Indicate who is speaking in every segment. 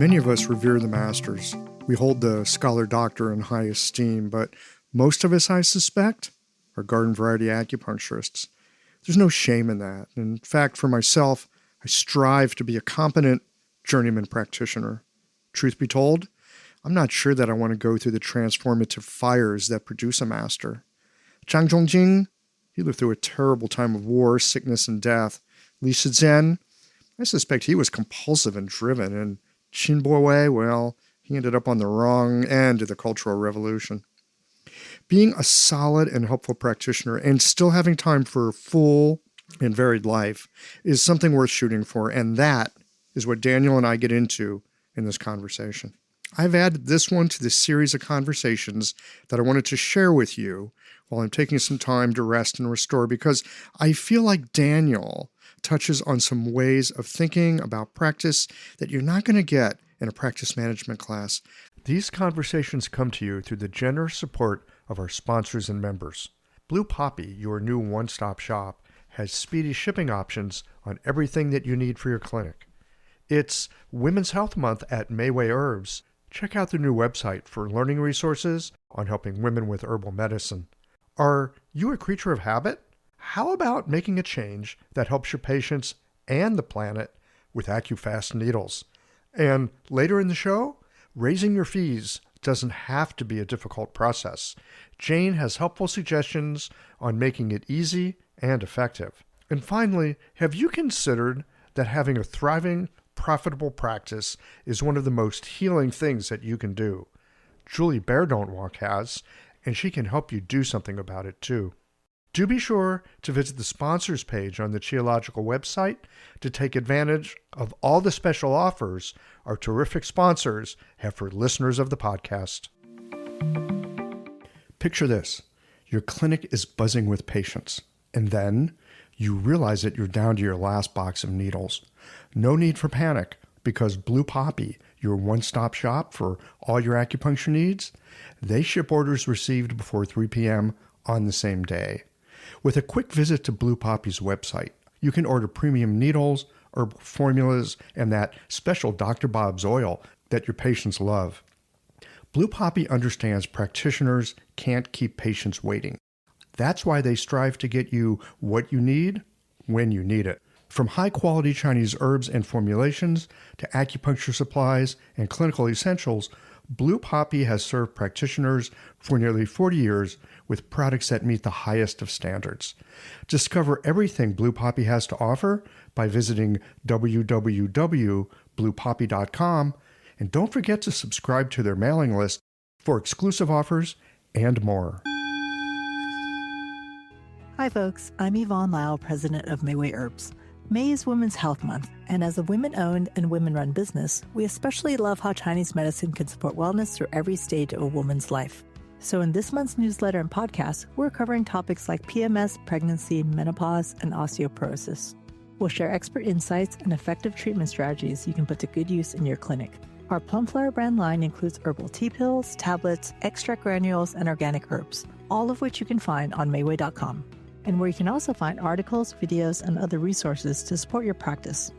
Speaker 1: Many of us revere the masters. We hold the scholar doctor in high esteem, but most of us, I suspect, are garden variety acupuncturists. There's no shame in that. In fact, for myself, I strive to be a competent journeyman practitioner. Truth be told, I'm not sure that I want to go through the transformative fires that produce a master. Zhang Zhongjing, he lived through a terrible time of war, sickness, and death. Li Shizhen, I suspect he was compulsive and driven. And Qin Bo-wei, well, he ended up on the wrong end of the Cultural Revolution. Being a solid and helpful practitioner and still having time for a full and varied life is something worth shooting for, and that is what Daniel and I get into in this conversation. I've added this one to the series of conversations that I wanted to share with you while I'm taking some time to rest and restore, because I feel like Daniel touches on some ways of thinking about practice that you're not going to get in a practice management class. These conversations come to you through the generous support of our sponsors and members. Blue Poppy, your new one-stop shop, has speedy shipping options on everything that you need for your clinic. It's Women's Health Month at Mayway Herbs. Check out their new website for learning resources on helping women with herbal medicine. Are you a creature of habit? How about making a change that helps your patients and the planet with AccuFast needles? And later in the show, raising your fees doesn't have to be a difficult process. Jane has helpful suggestions on making it easy and effective. And finally, have you considered that having a thriving, profitable practice is one of the most healing things that you can do? Julie Bear Don't Walk has, and she can help you do something about it too. Do be sure to visit the sponsors page on the Qiological website to take advantage of all the special offers our terrific sponsors have for listeners of the podcast. Picture this. Your clinic is buzzing with patients, and then you realize that you're down to your last box of needles. No need for panic, because Blue Poppy, your one-stop shop for all your acupuncture needs, they ship orders received before 3 p.m. on the same day. With a quick visit to Blue Poppy's website, you can order premium needles, herbal formulas, and that special Dr. Bob's oil that your patients love. Blue Poppy understands practitioners can't keep patients waiting. That's why they strive to get you what you need when you need it. From high-quality Chinese herbs and formulations to acupuncture supplies and clinical essentials, Blue Poppy has served practitioners for nearly 40 years with products that meet the highest of standards. Discover everything Blue Poppy has to offer by visiting www.bluepoppy.com, and don't forget to subscribe to their mailing list for exclusive offers and more.
Speaker 2: Hi folks, I'm Yvonne Lyle, president of Mayway Herbs. May is Women's Health Month, and as a women-owned and women-run business, we especially love how Chinese medicine can support wellness through every stage of a woman's life. So in this month's newsletter and podcast, we're covering topics like PMS, pregnancy, menopause, and osteoporosis. We'll share expert insights and effective treatment strategies you can put to good use in your clinic. Our Plumflower brand line includes herbal tea pills, tablets, extract granules, and organic herbs, all of which you can find on Mayway.com, and where you can also find articles, videos, and other resources to support your practice.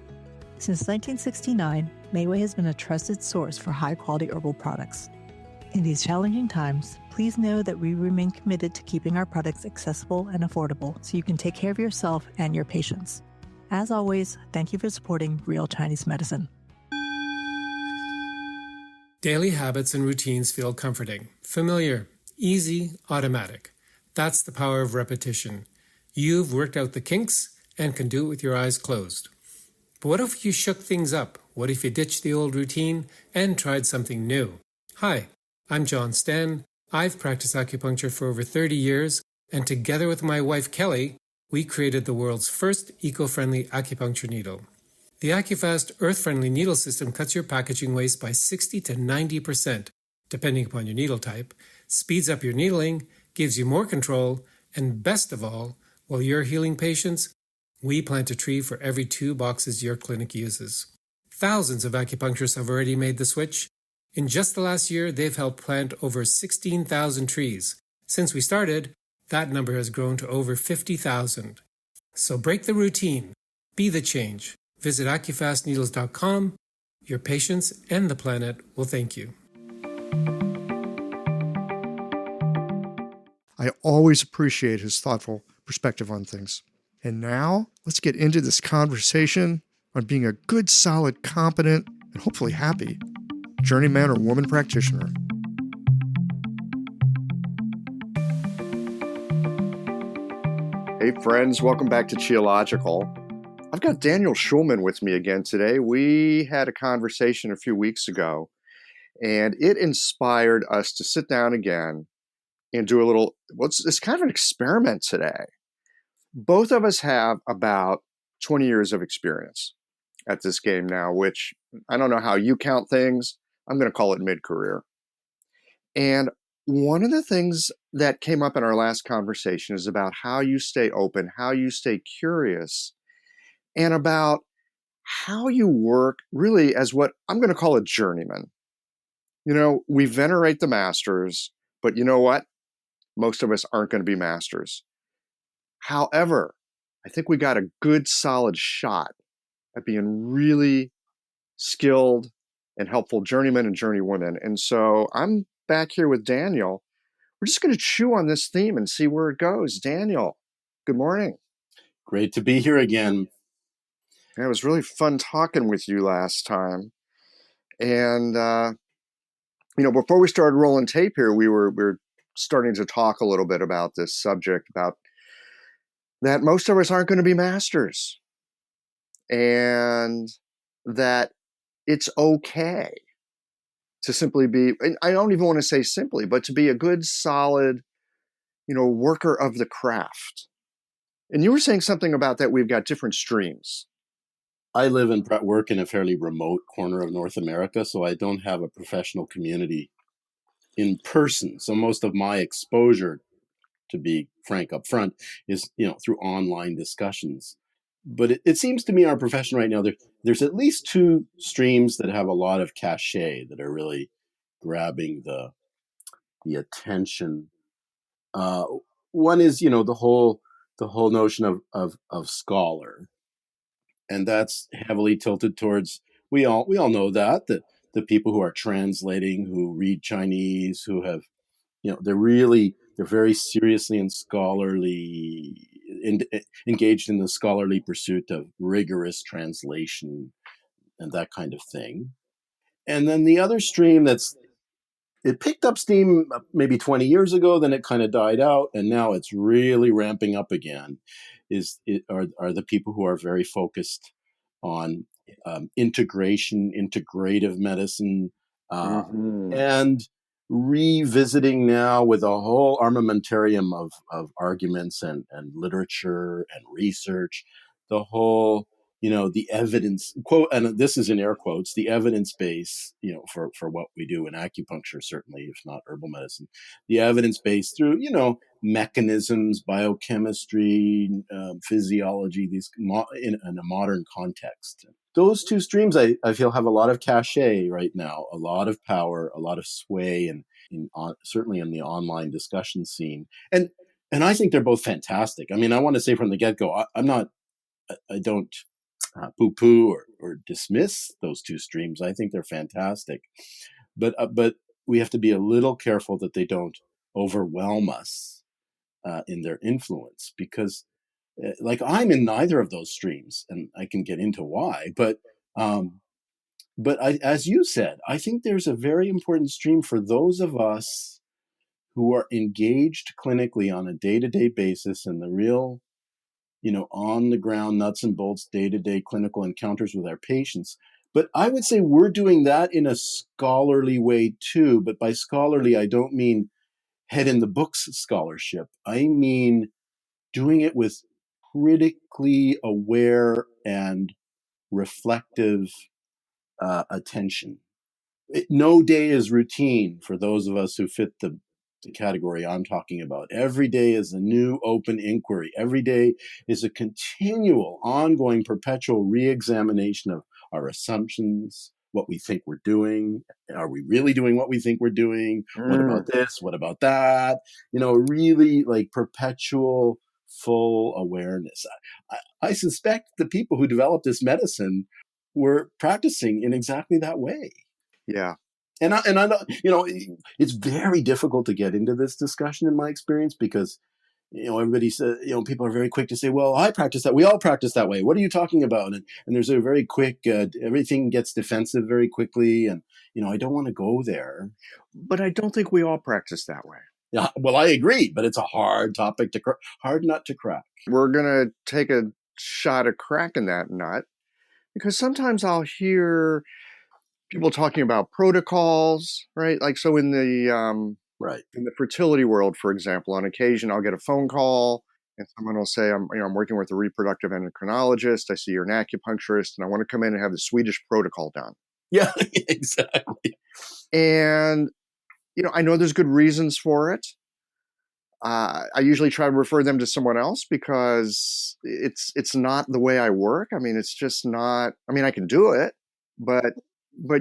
Speaker 2: Since 1969, Mayway has been a trusted source for high-quality herbal products. In these challenging times, please know that we remain committed to keeping our products accessible and affordable so you can take care of yourself and your patients. As always, thank you for supporting Real Chinese Medicine.
Speaker 3: Daily habits and routines feel comforting, familiar, easy, automatic. That's the power of repetition. You've worked out the kinks and can do it with your eyes closed. But what if you shook things up? What if you ditched the old routine and tried something new? Hi, I'm John Sten. I've practiced acupuncture for over 30 years, and together with my wife Kelly, we created the world's first eco-friendly acupuncture needle. The AccuFast earth-friendly needle system cuts your packaging waste by 60 to 90%, depending upon your needle type, speeds up your needling, gives you more control, and best of all, while you're healing patients, we plant a tree for every 2 boxes your clinic uses. Thousands of acupuncturists have already made the switch. In just the last year, they've helped plant over 16,000 trees. Since we started, that number has grown to over 50,000. So break the routine. Be the change. Visit AccuFastNeedles.com, Your patients and the planet will thank you.
Speaker 1: I always appreciate his thoughtful perspective on things. And now, let's get into this conversation on being a good, solid, competent, and hopefully happy journeyman or woman practitioner. Hey friends, welcome back to Geological. I've got Daniel Schulman with me again today. We had a conversation a few weeks ago, and it inspired us to sit down again and do a little, it's kind of an experiment today. Both of us have about 20 years of experience at this game now, which I don't know how you count things. I'm going to call it mid-career. And one of the things that came up in our last conversation is about how you stay open, how you stay curious, and about how you work really as what I'm going to call a journeyman. You know, we venerate the masters, but you know what? Most of us aren't going to be masters. However, I think we got a good solid shot at being really skilled and helpful journeymen and journeywomen. And so I'm back here with Daniel. We're just going to chew on this theme and see where it goes. Daniel, good morning.
Speaker 4: Great to be here again.
Speaker 1: Yeah, it was really fun talking with you last time. And, before we started rolling tape here, we were starting to talk a little bit about this subject, about that most of us aren't going to be masters, and that it's okay to simply be, and I don't even want to say simply, but to be a good, solid, worker of the craft. And you were saying something about that we've got different streams.
Speaker 4: I live and work in a fairly remote corner of North America, so I don't have a professional community in person. So most of my exposure, to be frank up front, is through online discussions. But it seems to me our profession right now, there's at least two streams that have a lot of cachet that are really grabbing the attention. One is the whole notion of scholar, and that's heavily tilted towards, we all know that the people who are translating, who read Chinese, who have they're very seriously and scholarly engaged in the scholarly pursuit of rigorous translation and that kind of thing. And then the other stream it picked up steam maybe 20 years ago, then it kind of died out, and now it's really ramping up again, are the people who are very focused on integrative medicine, and revisiting now with a whole armamentarium of arguments and literature and research, the whole, the evidence quote, and this is in air quotes, the evidence base, for what we do in acupuncture, certainly, if not herbal medicine, the evidence base through, mechanisms, biochemistry, physiology, these in a modern context. Those two streams, I feel, have a lot of cachet right now, a lot of power, a lot of sway, and certainly in the online discussion scene. And I think they're both fantastic. I mean, I want to say from the get-go, I don't poo-poo or dismiss those two streams. I think they're fantastic. But we have to be a little careful that they don't overwhelm us in their influence, because I'm in neither of those streams, and I can get into why. But as you said, I think there's a very important stream for those of us who are engaged clinically on a day-to-day basis in the real, on the ground, nuts and bolts, day-to-day clinical encounters with our patients. But I would say we're doing that in a scholarly way too. But by scholarly, I don't mean head in the books scholarship. I mean doing it with critically aware and reflective attention. No day is routine for those of us who fit the category I'm talking about. Every day is a new open inquiry. Every day is a continual, ongoing, perpetual re-examination of our assumptions, what we think we're doing. Are we really doing what we think we're doing? What about this? What about that? Really like perpetual, full awareness. I suspect the people who developed this medicine were practicing in exactly that way.
Speaker 1: Yeah.
Speaker 4: And I don't, it's very difficult to get into this discussion in my experience because, everybody says, people are very quick to say, well, I practice that. We all practice that way. What are you talking about? And there's a very quick, everything gets defensive very quickly. And, I don't want to go there.
Speaker 1: But I don't think we all practice that way.
Speaker 4: Yeah, well, I agree, but it's a hard topic hard nut to crack.
Speaker 1: We're going to take a shot at cracking that nut because sometimes I'll hear people talking about protocols, right? Like, so in the
Speaker 4: Right.
Speaker 1: in the fertility world, for example, on occasion I'll get a phone call and someone will say, I'm working with a reproductive endocrinologist. I see you're an acupuncturist, and I want to come in and have the Swedish protocol done.
Speaker 4: Yeah, exactly.
Speaker 1: And I know there's good reasons for it. I usually try to refer them to someone else because it's not the way I work. I mean, it's just not. I mean, I can do it, but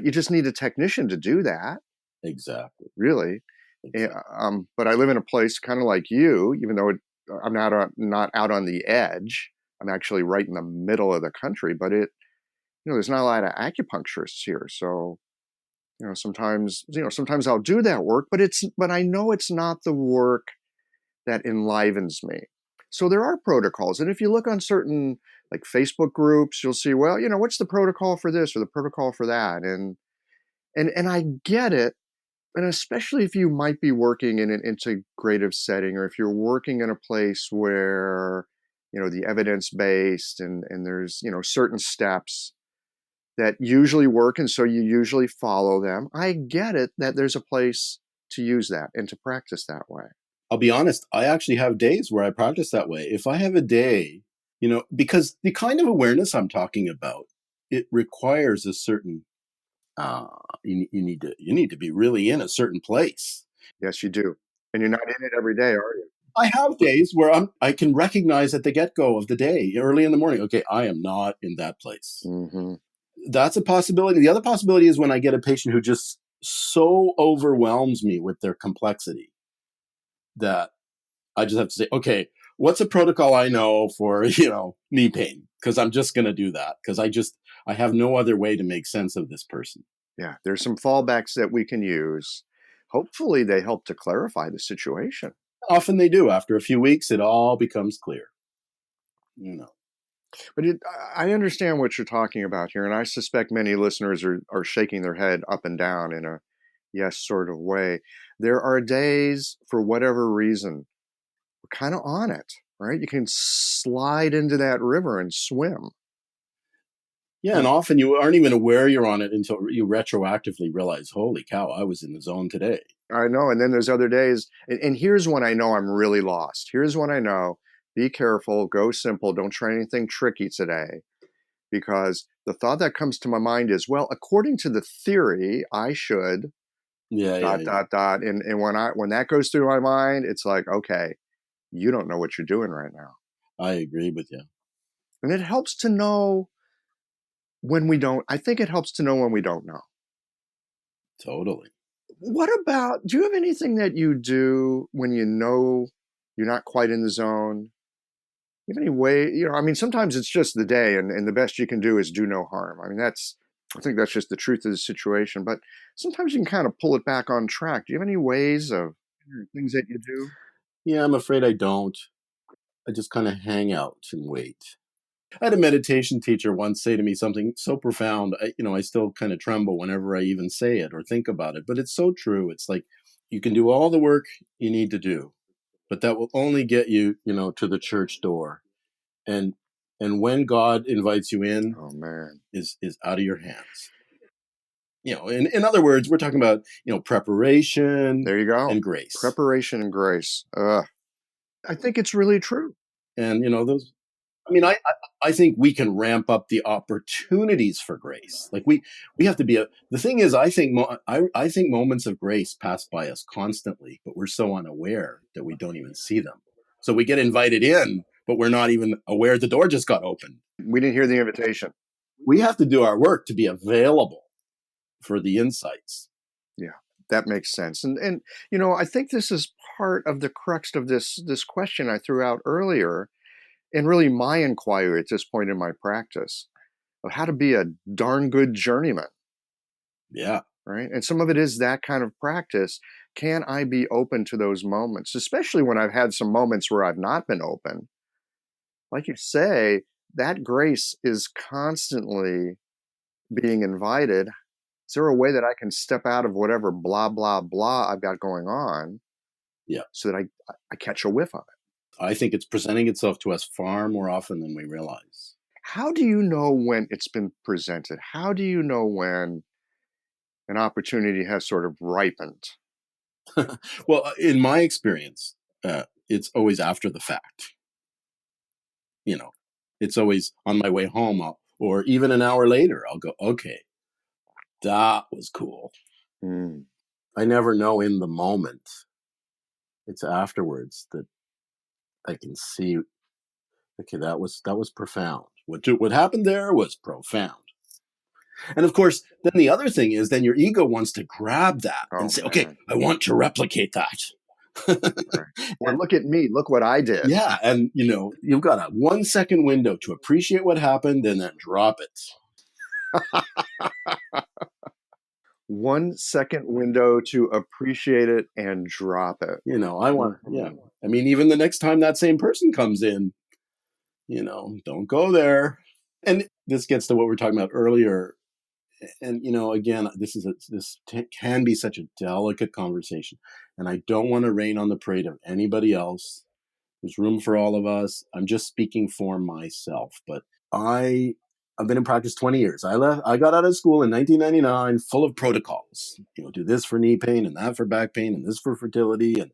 Speaker 1: you just need a technician to do that.
Speaker 4: Exactly.
Speaker 1: Really.
Speaker 4: Exactly.
Speaker 1: But I live in a place kind of like you, even though I'm not out on the edge. I'm actually right in the middle of the country, but there's not a lot of acupuncturists here. So, sometimes I'll do that work, but I know it's not the work that enlivens me. So there are protocols. And if you look on certain like Facebook groups, you'll see, well, what's the protocol for this or the protocol for that? And I get it. And especially if you might be working in an integrative setting, or if you're working in a place where, the evidence-based and there's, certain steps that usually work. And so you usually follow them. I get it that there's a place to use that and to practice that way.
Speaker 4: I'll be honest, I actually have days where I practice that way. If I have a day, because the kind of awareness I'm talking about, it requires a certain, you need to be really in a certain place.
Speaker 1: Yes, you do. And you're not in it every day, are you?
Speaker 4: I have days where I can recognize at the get-go of the day, early in the morning, okay, I am not in that place.
Speaker 1: Mm-hmm.
Speaker 4: That's a possibility. The other possibility is when I get a patient who just so overwhelms me with their complexity that I just have to say, okay, what's a protocol I know for, knee pain? Because I'm just going to do that because I have no other way to make sense of this person.
Speaker 1: Yeah, there's some fallbacks that we can use. Hopefully they help to clarify the situation.
Speaker 4: Often they do. After a few weeks, it all becomes clear.
Speaker 1: But I understand what you're talking about here, and I suspect many listeners are shaking their head up and down in a yes sort of way. There are days, for whatever reason, we're kind of on it, right? You can slide into that river and swim.
Speaker 4: Yeah, and often you aren't even aware you're on it until you retroactively realize, holy cow, I was in the zone today.
Speaker 1: I know. And then there's other days. And here's when I know I'm really lost. Here's when I know, be careful, go simple, don't try anything tricky today. Because the thought that comes to my mind is, well, according to the theory, I should dot. And when that goes through my mind, it's like, okay, you don't know what you're doing right now.
Speaker 4: I agree with you.
Speaker 1: And it helps to know when we don't. I think it helps to know when we don't know.
Speaker 4: Totally.
Speaker 1: What about, do you have anything that you do when you know you're not quite in the zone? Do you have any way, sometimes it's just the day and the best you can do is do no harm. I think that's just the truth of the situation, but sometimes you can kind of pull it back on track. Do you have any ways of things that you do?
Speaker 4: Yeah, I'm afraid I don't. I just kind of hang out and wait. I had a meditation teacher once say to me something so profound, I still kind of tremble whenever I even say it or think about it, but it's so true. It's like, you can do all the work you need to do, but that will only get you, to the church door. And when God invites you in,
Speaker 1: oh man,
Speaker 4: is out of your hands. In other words, we're talking about, preparation.
Speaker 1: There you go.
Speaker 4: And grace.
Speaker 1: Preparation and grace. I think it's really true.
Speaker 4: And, those, I think we can ramp up the opportunities for grace. Like we have to be the thing is, I think moments of grace pass by us constantly, but we're so unaware that we don't even see them. So we get invited in, but we're not even aware the door just got opened.
Speaker 1: We didn't hear the invitation.
Speaker 4: We have to do our work to be available for the insights.
Speaker 1: Yeah, that makes sense. And I think this is part of the crux of this question I threw out earlier, and really my inquiry at this point in my practice. of how to be a darn good journeyman.
Speaker 4: Yeah.
Speaker 1: Right. And some of it is that kind of practice. Can I be open to those moments, especially when I've had some moments where I've not been open? Like you say, that grace is constantly being invited. Is there a way that I can step out of whatever blah, blah, blah I've got going on
Speaker 4: Yeah.
Speaker 1: so that I catch a whiff of it?
Speaker 4: I think it's presenting itself to us far more often than we realize.
Speaker 1: How do you know when it's been presented? How do you know when an opportunity has sort of ripened?
Speaker 4: Well, in my experience, it's always after the fact. It's always on my way home, or even an hour later, I'll go, okay, that was cool.
Speaker 1: Mm.
Speaker 4: I never know in the moment. It's afterwards that I can see, okay, that was profound. What happened there was profound. And of course, then the other thing is, then your ego wants to grab that and say, okay,
Speaker 1: Man.
Speaker 4: I want to replicate that.
Speaker 1: Right. Or look at me, look what I did.
Speaker 4: Yeah. And, you've got a 1 second window to appreciate what happened and then drop it.
Speaker 1: 1 second window to appreciate it and drop it.
Speaker 4: I want, yeah. I mean, even the next time that same person comes in, don't go there. And this gets to what we were talking about earlier. And, again, this can be such a delicate conversation. And I don't want to rain on the parade of anybody else. There's room for all of us. I'm just speaking for myself. But I've been in practice 20 years. I got out of school in 1999 full of protocols. Do this for knee pain and that for back pain and this for fertility. And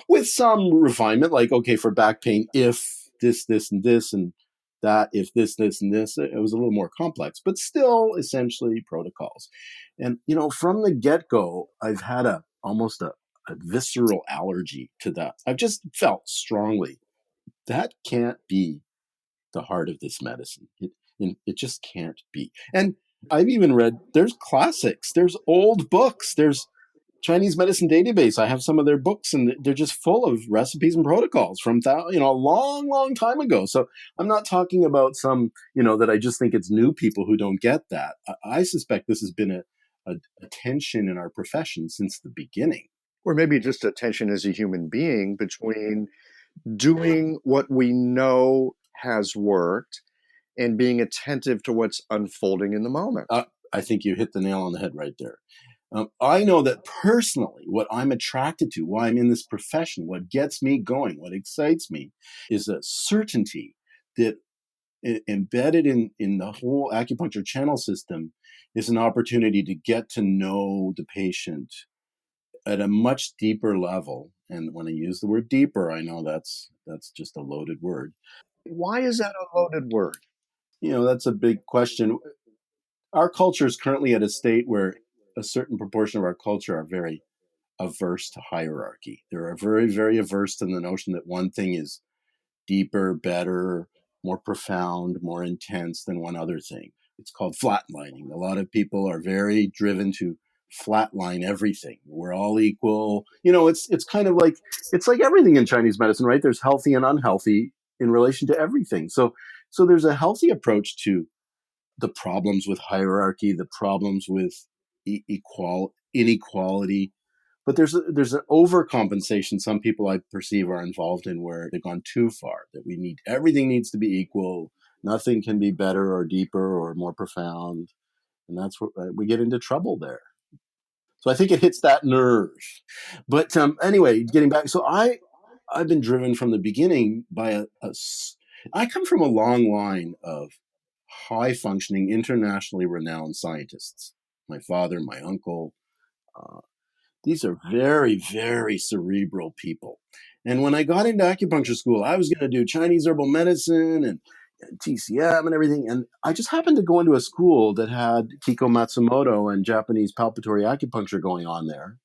Speaker 4: with some refinement, like, okay, for back pain, if this, and this, and that, if this, and this, it was a little more complex, but still essentially protocols. And, from the get-go, I've had almost a visceral allergy to that. I've just felt strongly that can't be the heart of this medicine. It just can't be. And I've even read, there's classics, there's old books, there's Chinese medicine database. I have some of their books, and they're just full of recipes and protocols from a long, long time ago. So I'm not talking about some, that I just think it's new people who don't get that. I suspect this has been a tension in our profession since the beginning.
Speaker 1: Or maybe just a tension as a human being between doing what we know has worked and being attentive to what's unfolding in the moment.
Speaker 4: I think you hit the nail on the head right there. I know that personally, what I'm attracted to, why I'm in this profession, what gets me going, what excites me, is a certainty that embedded in the whole acupuncture channel system is an opportunity to get to know the patient at a much deeper level. And when I use the word deeper, I know that's just a loaded word.
Speaker 1: Why is that a loaded word?
Speaker 4: That's a big question. Our culture is currently at a state where a certain proportion of our culture are very averse to hierarchy. They're very, very averse to the notion that one thing is deeper, better, more profound, more intense than one other thing. It's called flatlining. A lot of people are very driven to flatline everything. We're all equal. It's kind of like, it's like everything in Chinese medicine, right? There's healthy and unhealthy in relation to everything. So there's a healthy approach to the problems with hierarchy, the problems with inequality. But there's an overcompensation some people I perceive are involved in, where they've gone too far, that everything needs to be equal. Nothing can be better or deeper or more profound. And that's where we get into trouble there. So I think it hits that nerve. But anyway, getting back. So I've been driven from the beginning by I come from a long line of high functioning, internationally renowned scientists. My father, my uncle, these are very, very cerebral people. And when I got into acupuncture school, I was going to do Chinese herbal medicine and TCM and everything. And I just happened to go into a school that had Kiko Matsumoto and Japanese palpatory acupuncture going on there.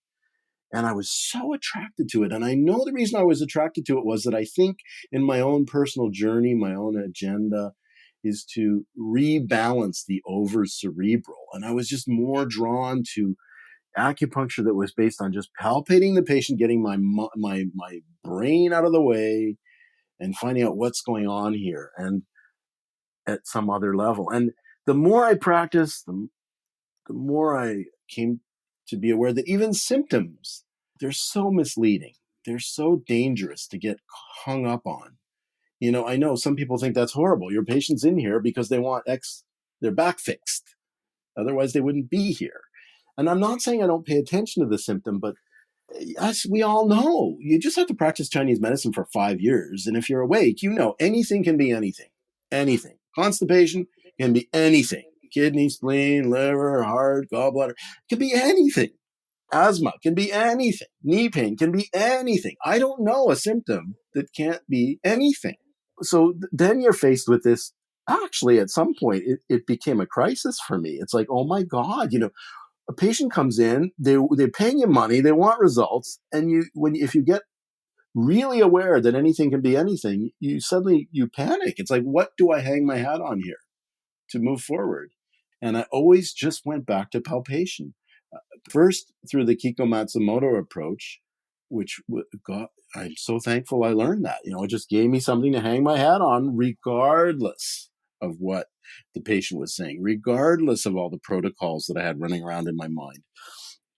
Speaker 4: And I was so attracted to it. And I know the reason I was attracted to it was that I think in my own personal journey, my own agenda is to rebalance the over cerebral. And I was just more drawn to acupuncture that was based on just palpating the patient, getting my brain out of the way and finding out what's going on here and at some other level. And the more I practiced, the more I came to be aware that even symptoms, they're so misleading. They're so dangerous to get hung up on. I know some people think that's horrible. Your patient's in here because they want their back fixed. Otherwise, they wouldn't be here. And I'm not saying I don't pay attention to the symptom, but as we all know, you just have to practice Chinese medicine for 5 years. And if you're awake, anything can be anything. Anything. Constipation can be anything. Kidney, spleen, liver, heart, gallbladder, can be anything. Asthma can be anything. Knee pain can be anything. I don't know a symptom that can't be anything. So then you're faced with this. Actually, at some point, it became a crisis for me. It's like, oh my God, a patient comes in, they're paying you money, they want results, and if you get really aware that anything can be anything, you suddenly panic. It's like, what do I hang my hat on here to move forward? And I always just went back to palpation. First through the Kiko Matsumoto approach, which I'm so thankful I learned that. It just gave me something to hang my hat on, regardless of what the patient was saying, regardless of all the protocols that I had running around in my mind.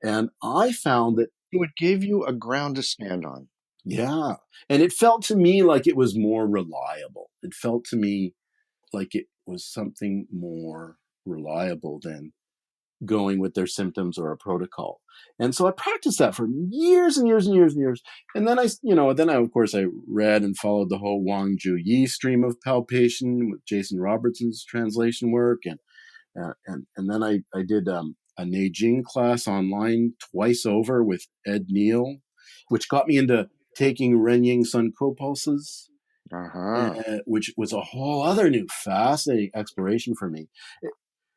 Speaker 4: And I found that
Speaker 1: It would give you a ground to stand on.
Speaker 4: yeah. And it felt to me like it was more reliable. It felt to me like it was something more reliable than going with their symptoms or a protocol. And so I practiced that for years and years and years and years. And then of course, I read and followed the whole Wang Ju Yi stream of palpation with Jason Robertson's translation work. And then I did a Neijing class online twice over with Ed Neal, which got me into taking Renying Sun co-pulses, which was a whole other new fascinating exploration for me.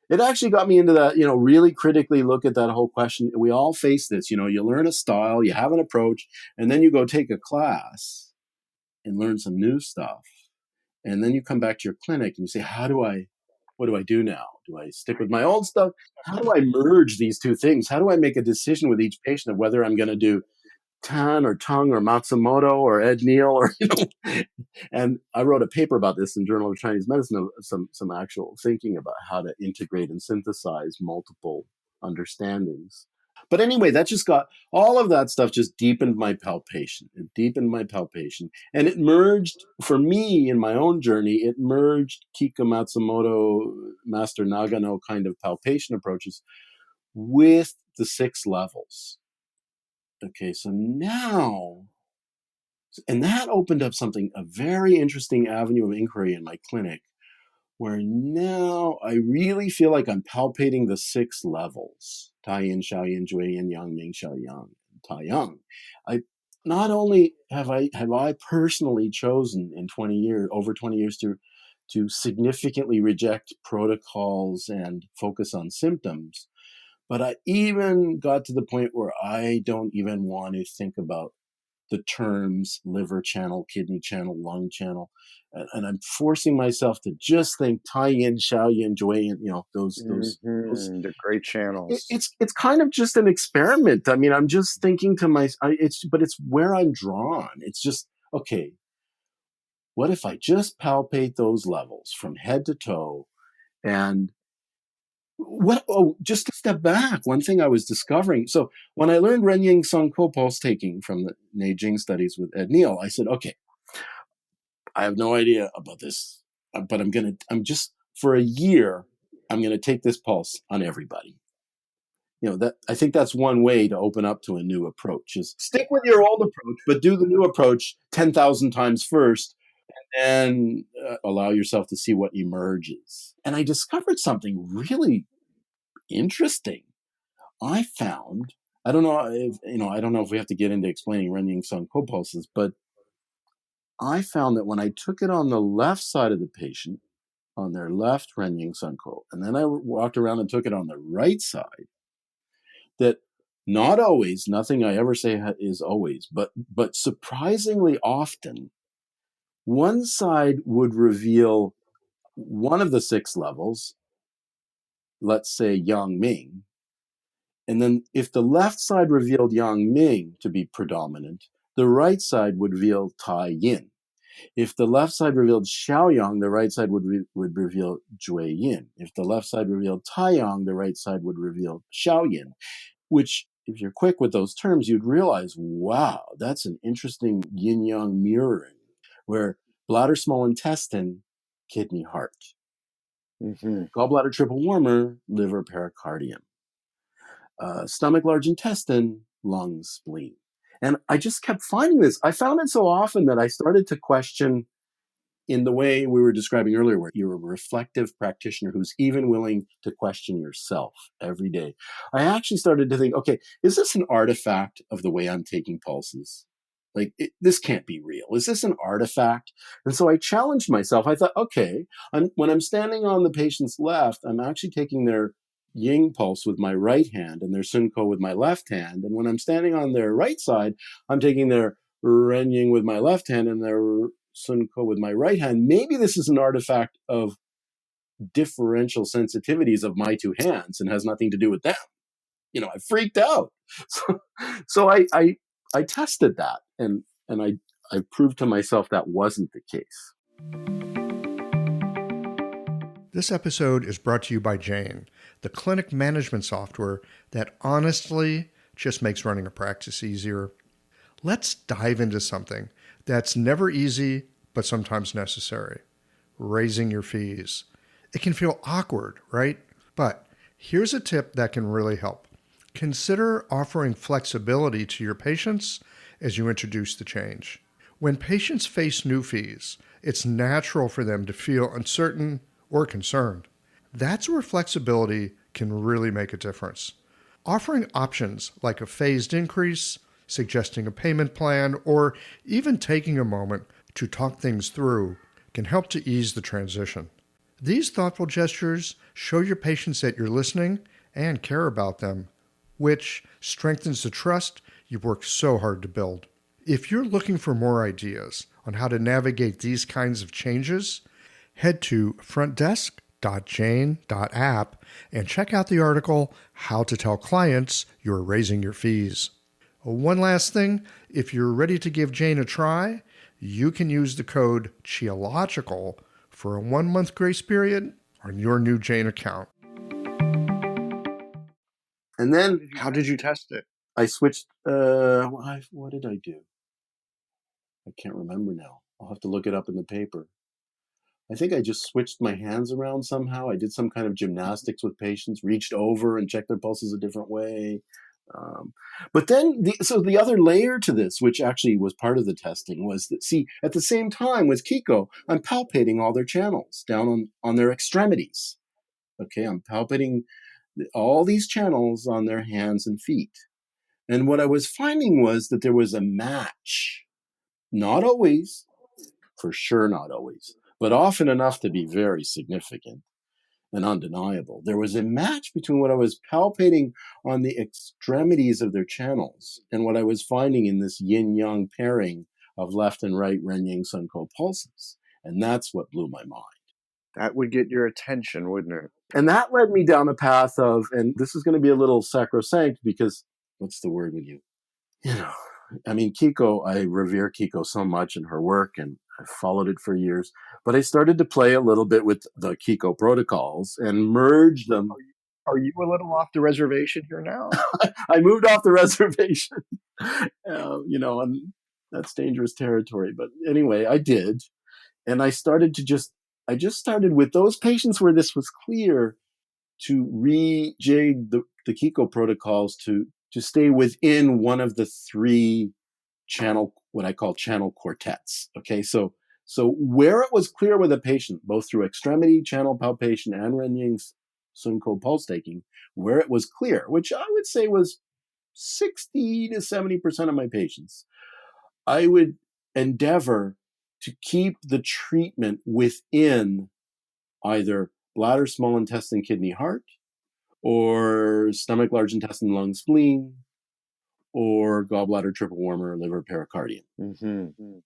Speaker 4: It actually got me into that, really critically look at that whole question. We all face this, you learn a style, you have an approach, and then you go take a class and learn some new stuff. And then you come back to your clinic and you say, what do I do now? Do I stick with my old stuff? How do I merge these two things? How do I make a decision with each patient of whether I'm going to do Tan or Tung or Matsumoto or Ed Neal or and I wrote a paper about this in Journal of Chinese Medicine, some actual thinking about how to integrate and synthesize multiple understandings. But anyway, that just got all of that stuff just deepened my palpation. It deepened my palpation. And it merged, for me in my own journey, it merged Kiko Matsumoto, Master Nagano kind of palpation approaches with the 6 levels. Okay, so now, and that opened up a very interesting avenue of inquiry in my clinic, where now I really feel like I'm palpating the 6 levels: Tai Yin, Xiao Yin, Jui Yin, Yang Ming, Xiao Yang, and Tai Yang. I not only have I personally chosen in over 20 years to significantly reject protocols and focus on symptoms, but I even got to the point where I don't even want to think about the terms liver channel, kidney channel, lung channel. And I'm forcing myself to just think Tai Yin, Xiao Yin, Jui Yin, those
Speaker 1: the great channels.
Speaker 4: It's kind of just an experiment. I mean, I'm just thinking to but it's where I'm drawn. It's just, okay, what if I just palpate those levels from head to toe? And just to step back, one thing I was discovering. So when I learned Renying Sun pulse taking from the Neijing studies with Ed Neal, I said, okay, I have no idea about this, but for a year, I'm going to take this pulse on everybody. I think that's one way to open up to a new approach, is stick with your old approach, but do the new approach 10,000 times first, and allow yourself to see what emerges. And I discovered something really interesting. I found, I don't know if we have to get into explaining Renying Sun co-pulses, but I found that when I took it on the left side of the patient, on their left Renying Sun co, and then I walked around and took it on the right side, that not always, nothing I ever say is always, but surprisingly often, one side would reveal one of the 6 levels, let's say Yang Ming. And then if the left side revealed Yang Ming to be predominant, the right side would reveal Tai Yin. If the left side revealed Xiaoyang, the right side would reveal Jueyin. If the left side revealed Taiyang, the right side would reveal Xiaoyin, which, if you're quick with those terms, you'd realize, wow, that's an interesting yin-yang mirroring, where bladder, small intestine, kidney, heart. Gallbladder, triple warmer, liver, pericardium. Stomach, large intestine, lungs, spleen. And I just kept finding this. I found it so often that I started to question, in the way we were describing earlier, where you're a reflective practitioner who's even willing to question yourself every day. I actually started to think, okay, is this an artifact of the way I'm taking pulses? Like, this can't be real. Is this an artifact? And so I challenged myself. I thought, okay, when I'm standing on the patient's left, I'm actually taking their Ying pulse with my right hand and their Sun Ko with my left hand. And when I'm standing on their right side, I'm taking their Ren Ying with my left hand and their Sun Ko with my right hand. Maybe this is an artifact of differential sensitivities of my two hands and has nothing to do with them. I freaked out. So I tested that, and I proved to myself that wasn't the case.
Speaker 1: This episode is brought to you by Jane, the clinic management software that honestly just makes running a practice easier. Let's dive into something that's never easy, but sometimes necessary: raising your fees. It can feel awkward, right? But here's a tip that can really help. Consider offering flexibility to your patients as you introduce the change. When patients face new fees, it's natural for them to feel uncertain or concerned. That's where flexibility can really make a difference. Offering options like a phased increase, suggesting a payment plan, or even taking a moment to talk things through can help to ease the transition. These thoughtful gestures show your patients that you're listening and care about them, which strengthens the trust you've worked so hard to build. If you're looking for more ideas on how to navigate these kinds of changes, head to frontdesk.jane.app and check out the article, How to Tell Clients You're Raising Your Fees. One last thing, if you're ready to give Jane a try, you can use the code CHIOLOGICAL for a 1-month grace period on your new Jane account.
Speaker 4: And then
Speaker 1: How did you test it?
Speaker 4: I switched. What did I do? I can't remember now. I'll have to look it up in the paper. I think I just switched my hands around somehow. I did some kind of gymnastics with patients, reached over and checked their pulses a different way. But then, the other layer to this, which actually was part of the testing, was that, at the same time with Kiko, I'm palpating all their channels down on their extremities. Okay, I'm palpating all these channels on their hands and feet. And what I was finding was that there was a match. Not always, for sure not always, but often enough to be very significant and undeniable. There was a match between what I was palpating on the extremities of their channels and what I was finding in this yin-yang pairing of left and right Ren-Yin Sun-Ko pulses. And that's what blew my mind.
Speaker 1: That would get your attention, wouldn't it?
Speaker 4: And that led me down a path of, and this is going to be a little sacrosanct because, what's the word with you? Kiko, I revere Kiko so much and her work, and I've followed it for years. But I started to play a little bit with the Kiko protocols and merge them.
Speaker 1: Are you a little off the reservation here now?
Speaker 4: I moved off the reservation, and that's dangerous territory. But anyway, I did. And I just started with those patients where this was clear to rejig the Kiko protocols to stay within one of the three what I call channel quartets. Okay, so where it was clear with a patient, both through extremity channel palpation and Ren-Ying's Sun-Ko pulse taking, where it was clear, which I would say was 60 to 70% of my patients, I would endeavor to keep the treatment within either bladder, small intestine, kidney, heart, or stomach, large intestine, lung, spleen, or gallbladder, triple warmer, liver, pericardium.
Speaker 1: Mm-hmm.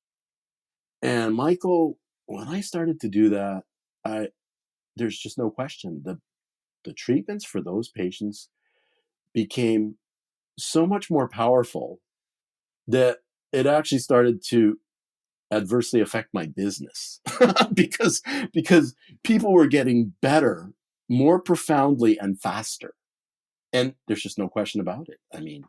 Speaker 4: And Michael, when I started to do that, there's just no question. The treatments for those patients became so much more powerful that it actually started to adversely affect my business because people were getting better more profoundly and faster. And there's just no question about it. I mean,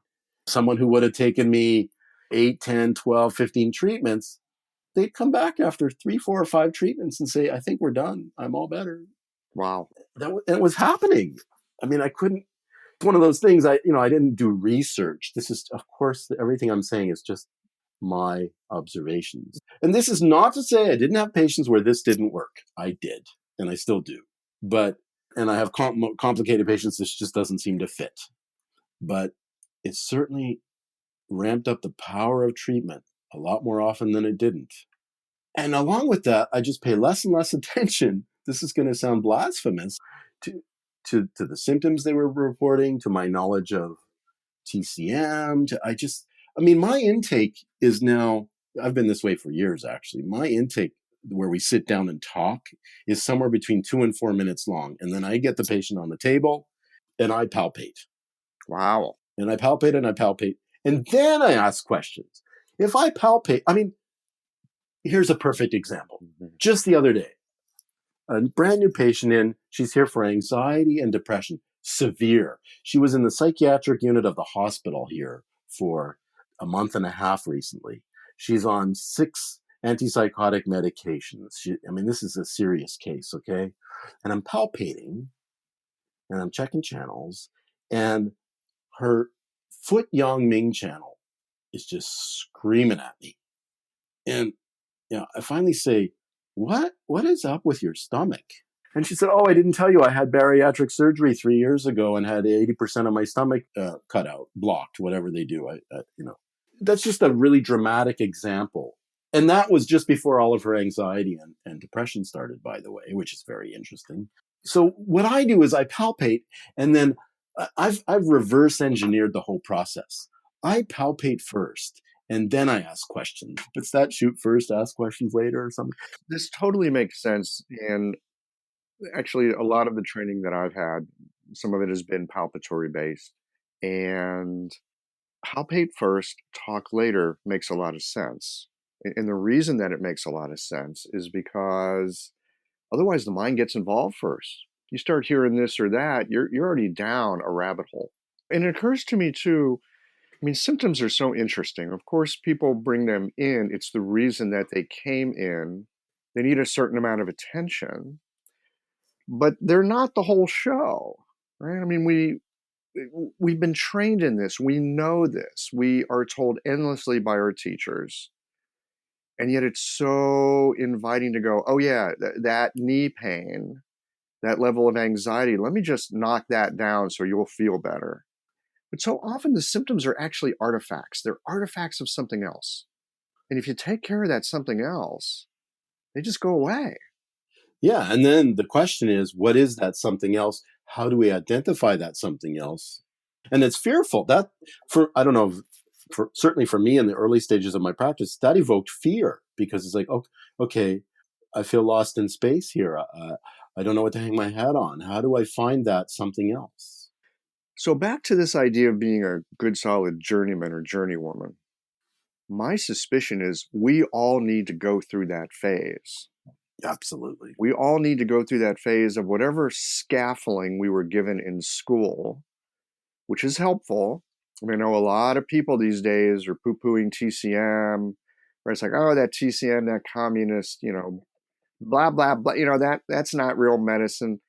Speaker 4: someone who would have taken me 8, 10, 12, 15 treatments, they'd come back after 3, 4, or 5 treatments and say, I think we're done. I'm all better.
Speaker 1: Wow.
Speaker 4: It was happening. I mean, I couldn't, it's one of those things I didn't do research. This is, of course, everything I'm saying is just my observations. And this is not to say I didn't have patients where this didn't work. I did, and I still do. And I have complicated patients this just doesn't seem to fit. But it certainly ramped up the power of treatment a lot more often than it didn't. And along with that, I just pay less and less attention. This is going to sound blasphemous to the symptoms they were reporting, to my knowledge of TCM. My intake is now, I've been this way for years, actually. My intake, where we sit down and talk, is somewhere between 2 and 4 minutes long. And then I get the patient on the table and I palpate.
Speaker 1: Wow.
Speaker 4: And I palpate and I palpate. And then I ask questions. If I palpate, here's a perfect example. Just the other day, a brand new patient in, she's here for anxiety and depression, severe. She was in the psychiatric unit of the hospital here for a month and a half recently. She's on 6 antipsychotic medications. This is a serious case, okay? And I'm palpating and I'm checking channels, and her foot yang ming channel is just screaming at me. And I finally say, what is up with your stomach? And she said, oh, I didn't tell you I had bariatric surgery 3 years ago and had 80% of my stomach cut out, blocked, whatever they do. That's just a really dramatic example. And that was just before all of her anxiety and depression started, by the way, which is very interesting. So what I do is I palpate, and then I've reverse engineered the whole process. I palpate first, and then I ask questions. It's that shoot first, ask questions later or something.
Speaker 1: This totally makes sense. And actually, a lot of the training that I've had, some of it has been palpatory based. And palpate first, talk later makes a lot of sense. And the reason that it makes a lot of sense is because otherwise the mind gets involved first. You start hearing this or that, you're already down a rabbit hole. And it occurs to me too, symptoms are so interesting. Of course, people bring them in. It's the reason that they came in. They need a certain amount of attention, but they're not the whole show, right? We've been trained in this. We know this. We are told endlessly by our teachers. And yet it's so inviting to go, oh yeah, that knee pain, that level of anxiety, let me just knock that down so you'll feel better. But so often the symptoms are actually artifacts. They're artifacts of something else. And if you take care of that something else, they just go away.
Speaker 4: Yeah. And then the question is, what is that something else? How do we identify that something else? And it's fearful. Certainly for me in the early stages of my practice, that evoked fear, because it's like, oh, okay, I feel lost in space here. I don't know what to hang my hat on. How do I find that something else?
Speaker 1: So back to this idea of being a good, solid journeyman or journeywoman. My suspicion is we all need to go through that phase.
Speaker 4: Absolutely.
Speaker 1: We all need to go through that phase of whatever scaffolding we were given in school, which is helpful. I know a lot of people these days are poo-pooing TCM, where it's like, oh, that TCM, that communist, blah, blah, blah, that's not real medicine.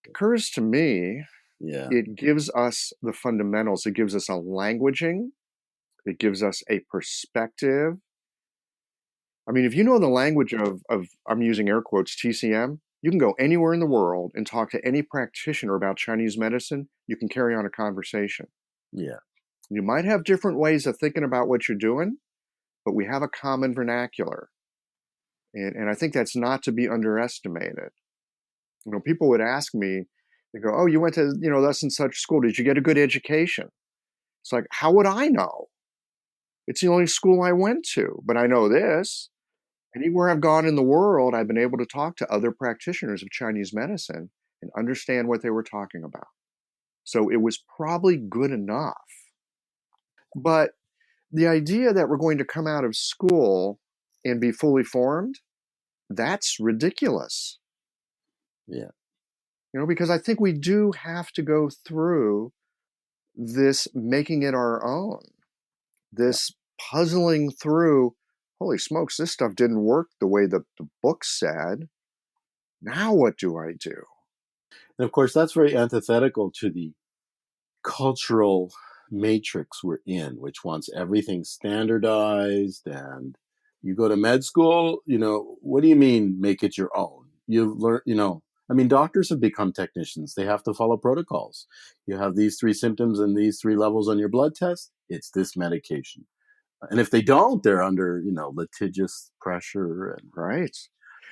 Speaker 1: It occurs to me, It gives us the fundamentals. It gives us a languaging. It gives us a perspective. If you know the language of I'm using air quotes, TCM, you can go anywhere in the world and talk to any practitioner about Chinese medicine. You can carry on a conversation.
Speaker 4: Yeah.
Speaker 1: You might have different ways of thinking about what you're doing, but we have a common vernacular. And I think that's not to be underestimated. People would ask me, they go, oh, you went to, thus and such school. Did you get a good education? It's like, how would I know? It's the only school I went to, but I know this. Anywhere I've gone in the world, I've been able to talk to other practitioners of Chinese medicine and understand what they were talking about. So it was probably good enough. But the idea that we're going to come out of school and be fully formed, that's ridiculous.
Speaker 4: Yeah.
Speaker 1: Because I think we do have to go through this making it our own, this puzzling through, holy smokes, this stuff didn't work the way that the book said. Now what do I do?
Speaker 4: And of course, that's very antithetical to the cultural matrix we're in, which wants everything standardized. And you go to med school, what do you mean make it your own? You've learned, doctors have become technicians. They have to follow protocols. You have these 3 symptoms and these 3 levels on your blood test. It's this medication. And if they don't, they're under, litigious pressure. And
Speaker 1: Right.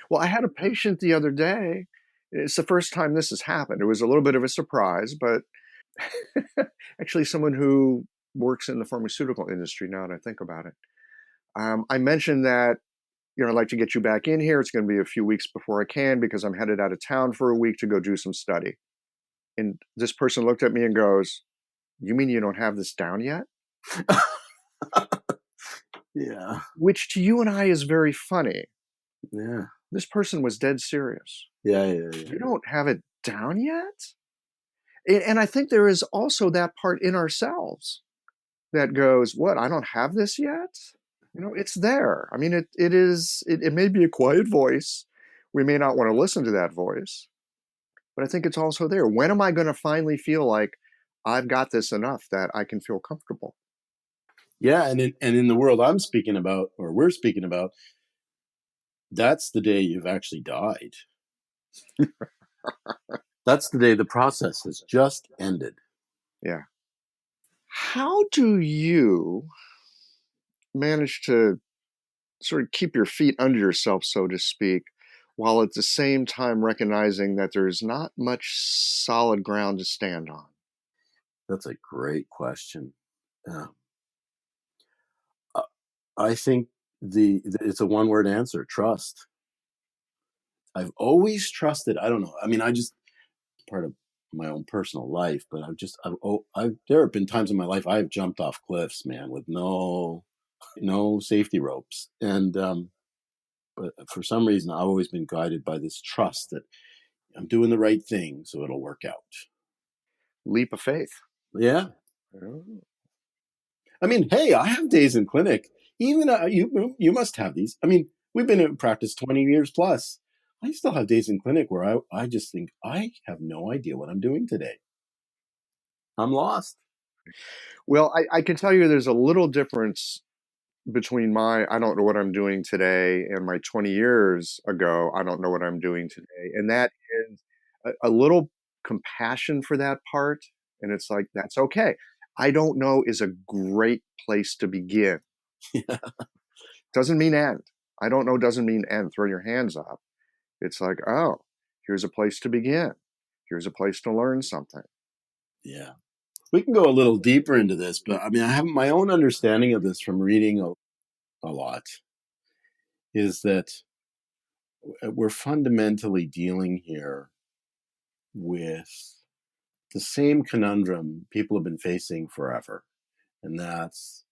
Speaker 1: Well, I had a patient the other day. It's the first time this has happened. It was a little bit of a surprise, but actually someone who works in the pharmaceutical industry, now that I think about it. I mentioned that, I'd like to get you back in here. It's going to be a few weeks before I can because I'm headed out of town for a week to go do some study. And this person looked at me and goes, "You mean you don't have this down yet?"
Speaker 4: yeah.
Speaker 1: Which to you and I is very funny.
Speaker 4: Yeah.
Speaker 1: This person was dead serious.
Speaker 4: Yeah.
Speaker 1: You don't have it down yet? And I think there is also that part in ourselves that goes, what, I don't have this yet? It's there. I mean, it may be a quiet voice. We may not want to listen to that voice, but I think it's also there. When am I going to finally feel like I've got this enough that I can feel comfortable?
Speaker 4: Yeah. And in the world I'm speaking about, or we're speaking about, that's the day you've actually died. That's the day the process has just ended.
Speaker 1: Yeah. How do you manage to sort of keep your feet under yourself, so to speak, while at the same time recognizing that there's not much solid ground to stand on?
Speaker 4: That's a great question. I think it's a one-word answer: trust. I've always trusted. I don't know. I mean, part of my own personal life, but there have been times in my life I've jumped off cliffs, man, with no safety ropes, and but for some reason I've always been guided by this trust that I'm doing the right thing, so it'll work out.
Speaker 1: Leap of faith.
Speaker 4: Yeah.
Speaker 1: Oh.
Speaker 4: I mean, hey, I have days in clinic. Even you must have these. I mean, we've been in practice 20 years plus. I still have days in clinic where I just think I have no idea what I'm doing today. I'm lost.
Speaker 1: Well, I can tell you there's a little difference between my I don't know what I'm doing today and my 20 years ago, I don't know what I'm doing today. And that is a little compassion for that part. And it's like, that's okay. I don't know is a great place to begin.
Speaker 4: Yeah.
Speaker 1: Doesn't mean end. I don't know doesn't mean end. Throw your hands up. It's like, oh, here's a place to begin. Here's a place to learn something.
Speaker 4: Yeah. We can go a little deeper into this, but I mean, I have my own understanding of this from reading a lot, is that we're fundamentally dealing here with the same conundrum people have been facing forever. And that's,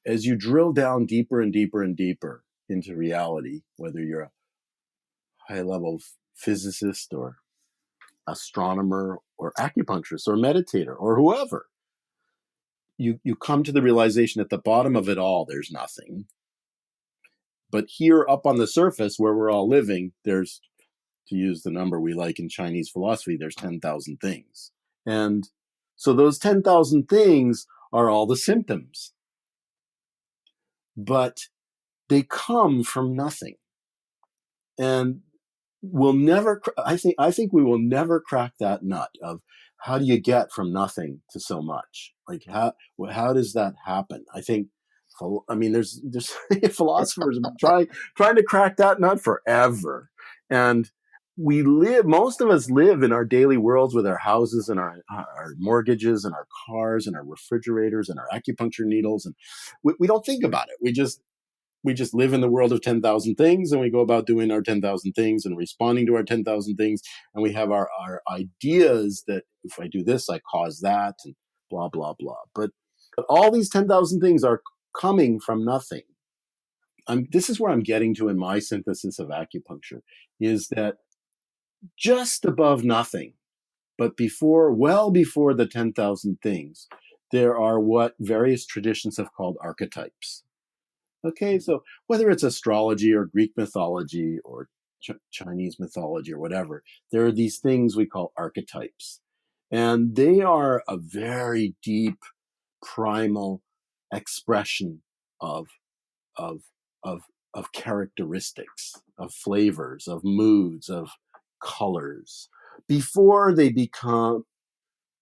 Speaker 4: as you drill down deeper and deeper and deeper into reality, whether you're a high level physicist or astronomer or acupuncturist or meditator or whoever, you come to the realization at the bottom of it all, there's nothing. But here up on the surface where we're all living, there's, to use the number we like in Chinese philosophy, there's 10,000 things. And so those 10,000 things are all the symptoms. But they come from nothing. And I think we will never crack that nut of how do you get from nothing to so much? Like how does that happen? There's philosophers have been trying to crack that nut forever. And most of us live in our daily worlds with our houses and our mortgages and our cars and our refrigerators and our acupuncture needles. And we don't think about it. We just live in the world of 10,000 things, and we go about doing our 10,000 things and responding to our 10,000 things. And we have our ideas that if I do this, I cause that, and blah, blah, blah. But all these 10,000 things are coming from nothing. this is where I'm getting to in my synthesis of acupuncture, is that just above nothing, but well before the 10,000 things, there are what various traditions have called archetypes. Okay, so whether it's astrology or Greek mythology or Chinese mythology or whatever, there are these things we call archetypes. And they are a very deep, primal expression of, of, of, of characteristics, of flavors, of moods, of colors, before they become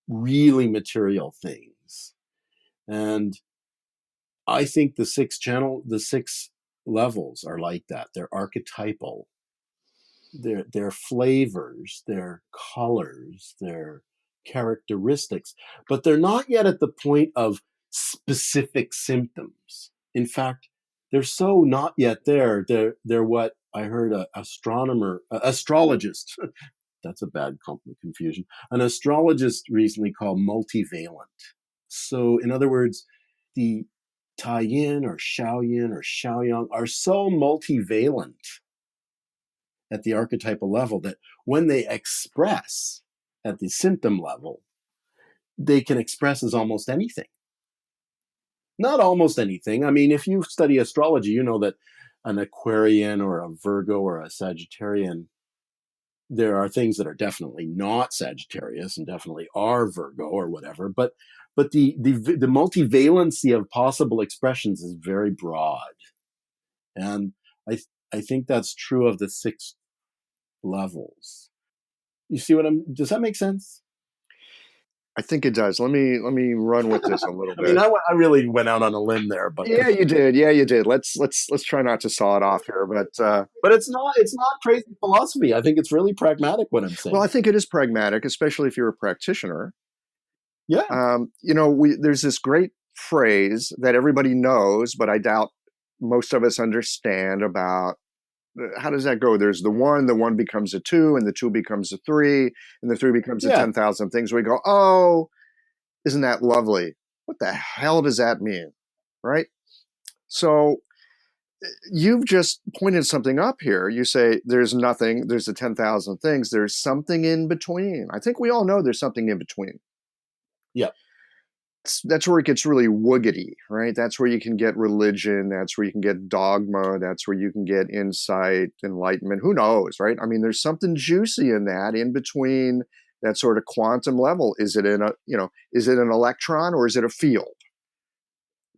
Speaker 4: really material things. And I think the six levels are like that. They're archetypal. They're flavors, they're colors, they're characteristics, but they're not yet at the point of specific symptoms. In fact, they're so not yet there. They're what I heard a astrologist, that's a bad confusion, an astrologist recently called multivalent. So in other words, the Tai Yin or Shao Yin or Shao Yang are so multivalent at the archetypal level that when they express at the symptom level, they can express as almost anything. Not almost anything. I mean, if you study astrology, you know that an Aquarian or a Virgo or a Sagittarian, there are things that are definitely not Sagittarius and definitely are Virgo or whatever, but the multivalency of possible expressions is very broad. And I think that's true of the six levels. You see does that make sense?
Speaker 1: I think it does. Let me run with this a little bit.
Speaker 4: I mean, I really went out on a limb there, but
Speaker 1: yeah, you did. Yeah, you did. Let's try not to saw it off here,
Speaker 4: but it's not crazy philosophy. I think it's really pragmatic what I'm saying.
Speaker 1: Well, I think it is pragmatic, especially if you're a practitioner.
Speaker 4: Yeah.
Speaker 1: There's this great phrase that everybody knows, but I doubt most of us understand about how does that go? There's the one becomes a two, and the two becomes a three, and the three becomes a 10,000 things. We go, oh, isn't that lovely? What the hell does that mean? Right? So you've just pointed something up here. You say there's nothing, there's the 10,000 things, there's something in between. I think we all know there's something in between.
Speaker 4: Yeah.
Speaker 1: That's where it gets really woogity, right? That's where you can get religion. That's where you can get dogma. That's where you can get insight, enlightenment. Who knows, right? I mean, there's something juicy in that, in between that sort of quantum level. Is it is it an electron or is it a field?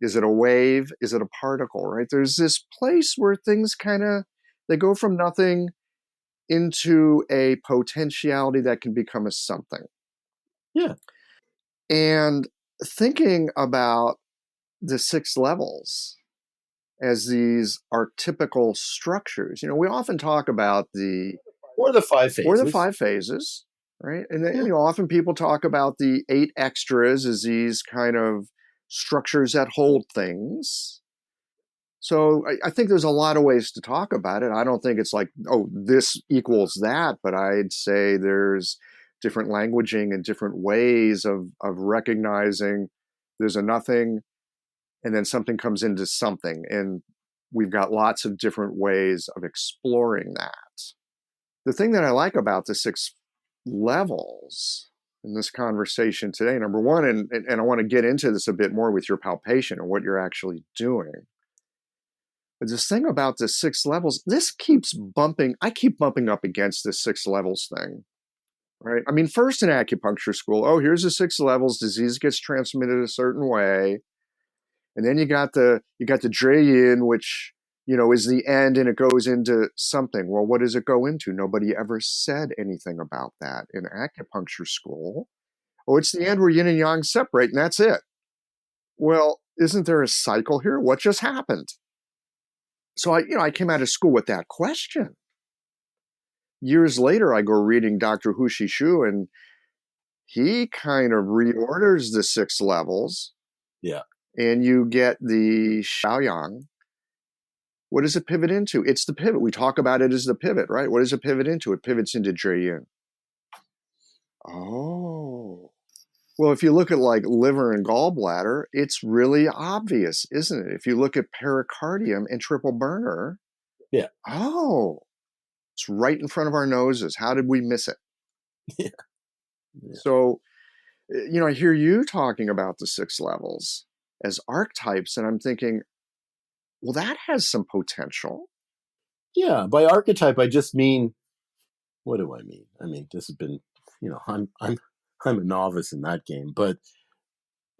Speaker 1: Is it a wave? Is it a particle, right? There's this place where things they go from nothing into a potentiality that can become a something.
Speaker 4: Yeah.
Speaker 1: And thinking about the six levels as these archetypical structures, we often talk about
Speaker 4: or the five
Speaker 1: phases, right? And then, often people talk about the 8 extras as these kind of structures that hold things. So I think there's a lot of ways to talk about it. I don't think it's like, oh, this equals that, but I'd say there's different languaging and different ways of recognizing there's a nothing and then something comes into something. And we've got lots of different ways of exploring that. The thing that I like about the 6 levels in this conversation today, number one, and I want to get into this a bit more with your palpation and what you're actually doing. But this thing about the 6 levels, I keep bumping up against this 6 levels thing. Right? I mean, first in acupuncture school, here's the 6 levels, disease gets transmitted a certain way. And then you got the Dreyin, which, is the end and it goes into something. Well, what does it go into? Nobody ever said anything about that in acupuncture school. Oh, it's the end where yin and yang separate and that's it. Well, isn't there a cycle here? What just happened? So I came out of school with that question. Years later, I go reading Dr. Hu Shu, and he kind of reorders the 6 levels.
Speaker 4: Yeah.
Speaker 1: And you get the Shaoyang. What does it pivot into? It's the pivot. We talk about it as the pivot, right? What does it pivot into? It pivots into Dreyin. Oh. Well, if you look at like liver and gallbladder, it's really obvious, isn't it? If you look at pericardium and triple burner,
Speaker 4: Yeah.
Speaker 1: oh, it's right in front of our noses. How did we miss it?
Speaker 4: Yeah. Yeah.
Speaker 1: So, I hear you talking about the 6 levels as archetypes, and I'm thinking, well, that has some potential.
Speaker 4: Yeah. By archetype, I just mean, what do I mean? I mean, this has been, I'm a novice in that game, but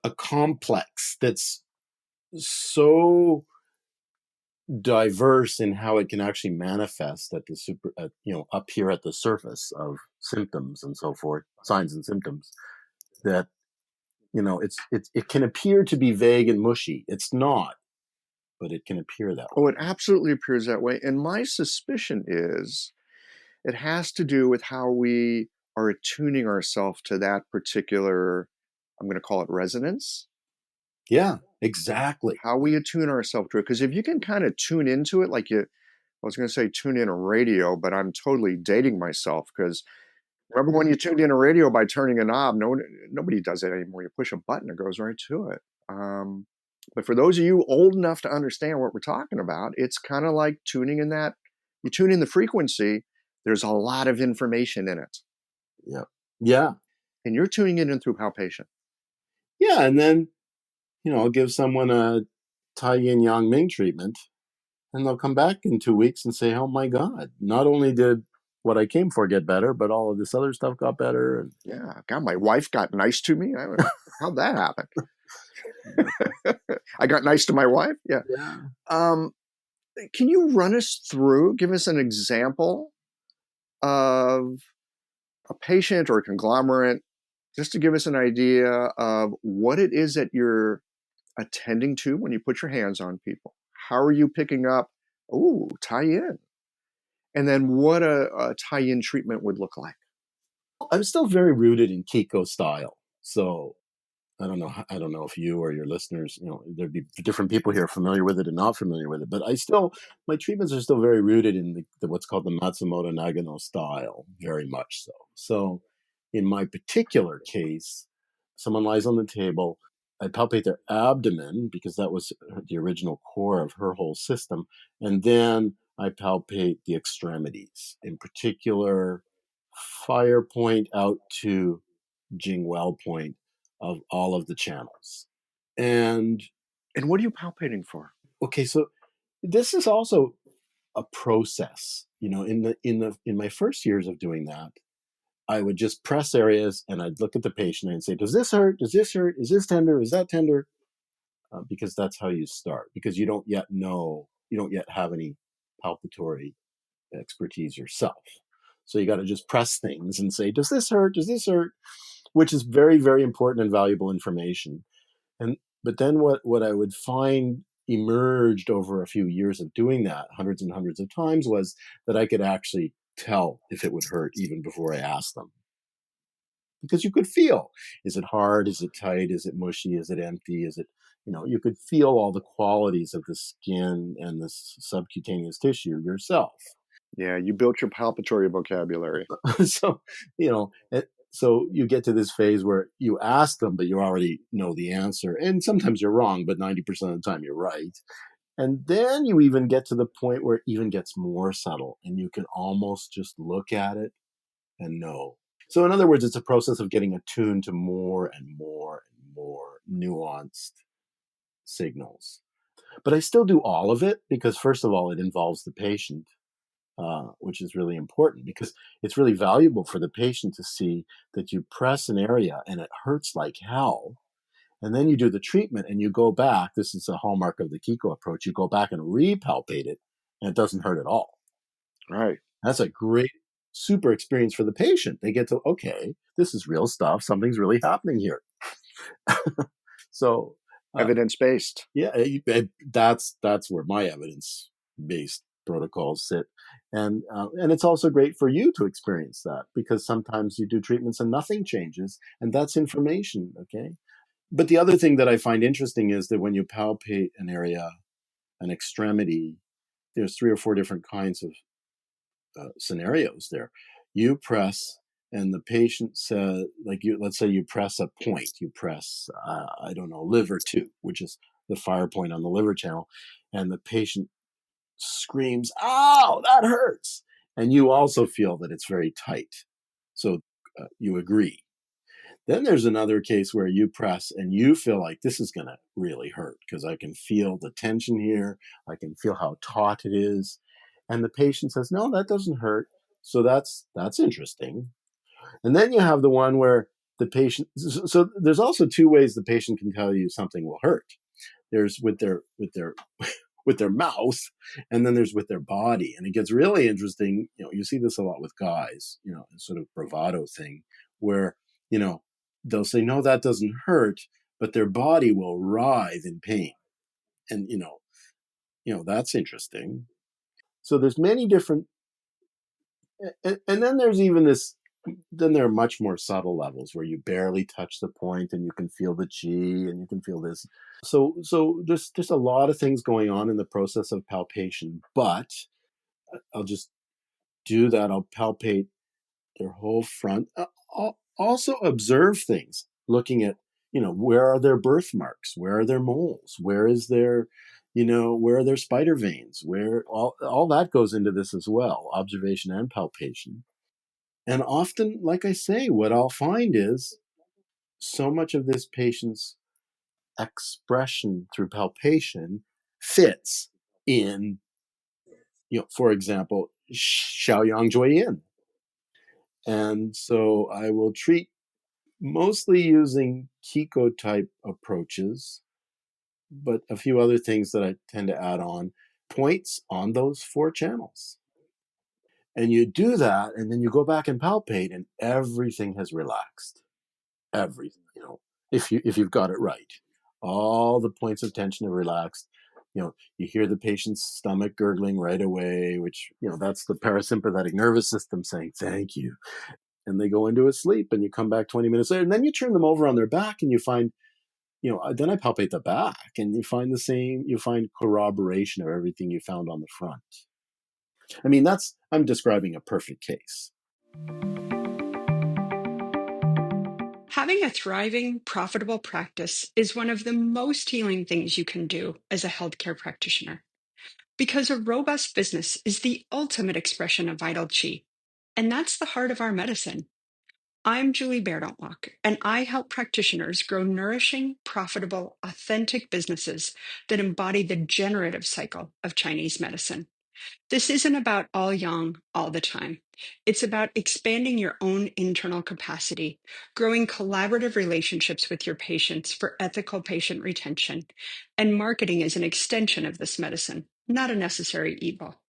Speaker 4: a complex that's so diverse in how it can actually manifest at the up here at the surface of symptoms and so forth, signs and symptoms, that it can appear to be vague and mushy. It's not, but it can appear that way.
Speaker 1: Oh, it absolutely appears that way. And my suspicion is it has to do with how we are attuning ourselves to that particular, I'm going to call it resonance.
Speaker 4: Yeah, exactly.
Speaker 1: How we attune ourselves to it. Because if you can kind of tune into it, like I was going to say tune in a radio, but I'm totally dating myself because remember when you tuned in a radio by turning a knob? Nobody does it anymore. You push a button, it goes right to it. But for those of you old enough to understand what we're talking about, it's kind of like tuning in that. You tune in the frequency, there's a lot of information in it.
Speaker 4: Yeah. Yeah.
Speaker 1: And you're tuning it in through palpation.
Speaker 4: Yeah. And then, I'll give someone a Tai Yin Yang Ming treatment, and they'll come back in 2 weeks and say, oh my God, not only did what I came for get better, but all of this other stuff got better. And
Speaker 1: yeah, God, my wife got nice to me. I don't know how'd that happen. I got nice to my wife. Yeah. Can you run us through, give us an example of a patient or a conglomerate, just to give us an idea of what it is that you're attending to when you put your hands on people? How are you picking up, tie-in? And then what a tie-in treatment would look like?
Speaker 4: I'm still very rooted in Kiko style. So I don't know if you or your listeners, there'd be different people here familiar with it and not familiar with it, but my treatments are still very rooted in the what's called the Matsumoto Nagano style, very much so. So in my particular case, someone lies on the table, I palpate their abdomen because that was the original core of her whole system. And then I palpate the extremities, in particular, fire point out to Jingwell point of all of the channels. And
Speaker 1: what are you palpating for?
Speaker 4: okay, so this is also a process. In my first years of doing that, I would just press areas and I'd look at the patient and say, does this hurt? Does this hurt? Is this tender? Is that tender? Because that's how you start, because you don't yet have any palpatory expertise yourself. So you got to just press things and say, does this hurt? Does this hurt? Which is very, very important and valuable information. But then what I would find emerged over a few years of doing that hundreds and hundreds of times was that I could actually tell if it would hurt even before I asked them. Because you could feel, is it hard? Is it tight? Is it mushy? Is it empty? Is it, you could feel all the qualities of the skin and the subcutaneous tissue yourself.
Speaker 1: Yeah, you built your palpatory vocabulary.
Speaker 4: So, so you get to this phase where you ask them, but you already know the answer. And sometimes you're wrong, but 90% of the time you're right. And then you even get to the point where it even gets more subtle and you can almost just look at it and know. So in other words, it's a process of getting attuned to more and more and more nuanced signals. But I still do all of it because, first of all, it involves the patient. Which is really important because it's really valuable for the patient to see that you press an area and it hurts like hell. And then you do the treatment and you go back. This is a hallmark of the Kiko approach. You go back and repalpate it and it doesn't hurt at all.
Speaker 1: Right.
Speaker 4: That's a great, super experience for the patient. They get to, okay, this is real stuff. Something's really happening here. So
Speaker 1: evidence-based.
Speaker 4: Yeah, that's where my evidence-based protocols sit, and it's also great for you to experience that because sometimes you do treatments and nothing changes, and that's information. Okay, but the other thing that I find interesting is that when you palpate an area, an extremity, there's 3 or 4 different kinds of scenarios there. You press and the patient says, let's say you press a point, you press, liver 2, which is the fire point on the liver channel, and the patient screams, "Ow, that hurts!" And you also feel that it's very tight. So you agree. Then there's another case where you press and you feel like this is going to really hurt because I can feel the tension here. I can feel how taut it is. And the patient says, "No, that doesn't hurt." So that's interesting. And then you have the one where the patient, so there's also 2 ways the patient can tell you something will hurt. There's with their with their mouth, and then there's with their body. And it gets really interesting. You see this a lot with guys, sort of bravado thing where, they'll say, "No, that doesn't hurt," but their body will writhe in pain. And, that's interesting. So there's many different, and then there's even this, then there are much more subtle levels where you barely touch the point and you can feel the chi and you can feel this. So there's just a lot of things going on in the process of palpation, but I'll just do that. I'll palpate their whole front. I'll also observe things, looking at, where are their birthmarks? Where are their moles? Where is their, where are their spider veins? Where all that goes into this as well, observation and palpation. And often, like I say, what I'll find is so much of this patient's expression through palpation fits in, for example, Xiaoyang Jui Yin. And so I will treat mostly using Kiko type approaches, but a few other things that I tend to add on, points on those 4 channels. And you do that, and then you go back and palpate, and everything has relaxed. Everything, if you've got it right. All the points of tension are relaxed. You hear the patient's stomach gurgling right away, which, that's the parasympathetic nervous system saying, "Thank you." And they go into a sleep, and you come back 20 minutes later, and then you turn them over on their back, and you find, then I palpate the back, and you find corroboration of everything you found on the front. I mean, I'm describing a perfect case.
Speaker 5: Having a thriving, profitable practice is one of the most healing things you can do as a healthcare practitioner. Because a robust business is the ultimate expression of vital chi. And that's the heart of our medicine. I'm Julie Bairdontlock, and I help practitioners grow nourishing, profitable, authentic businesses that embody the generative cycle of Chinese medicine. This isn't about all yang all the time. It's about expanding your own internal capacity, growing collaborative relationships with your patients for ethical patient retention, and marketing as an extension of this medicine, not a necessary evil.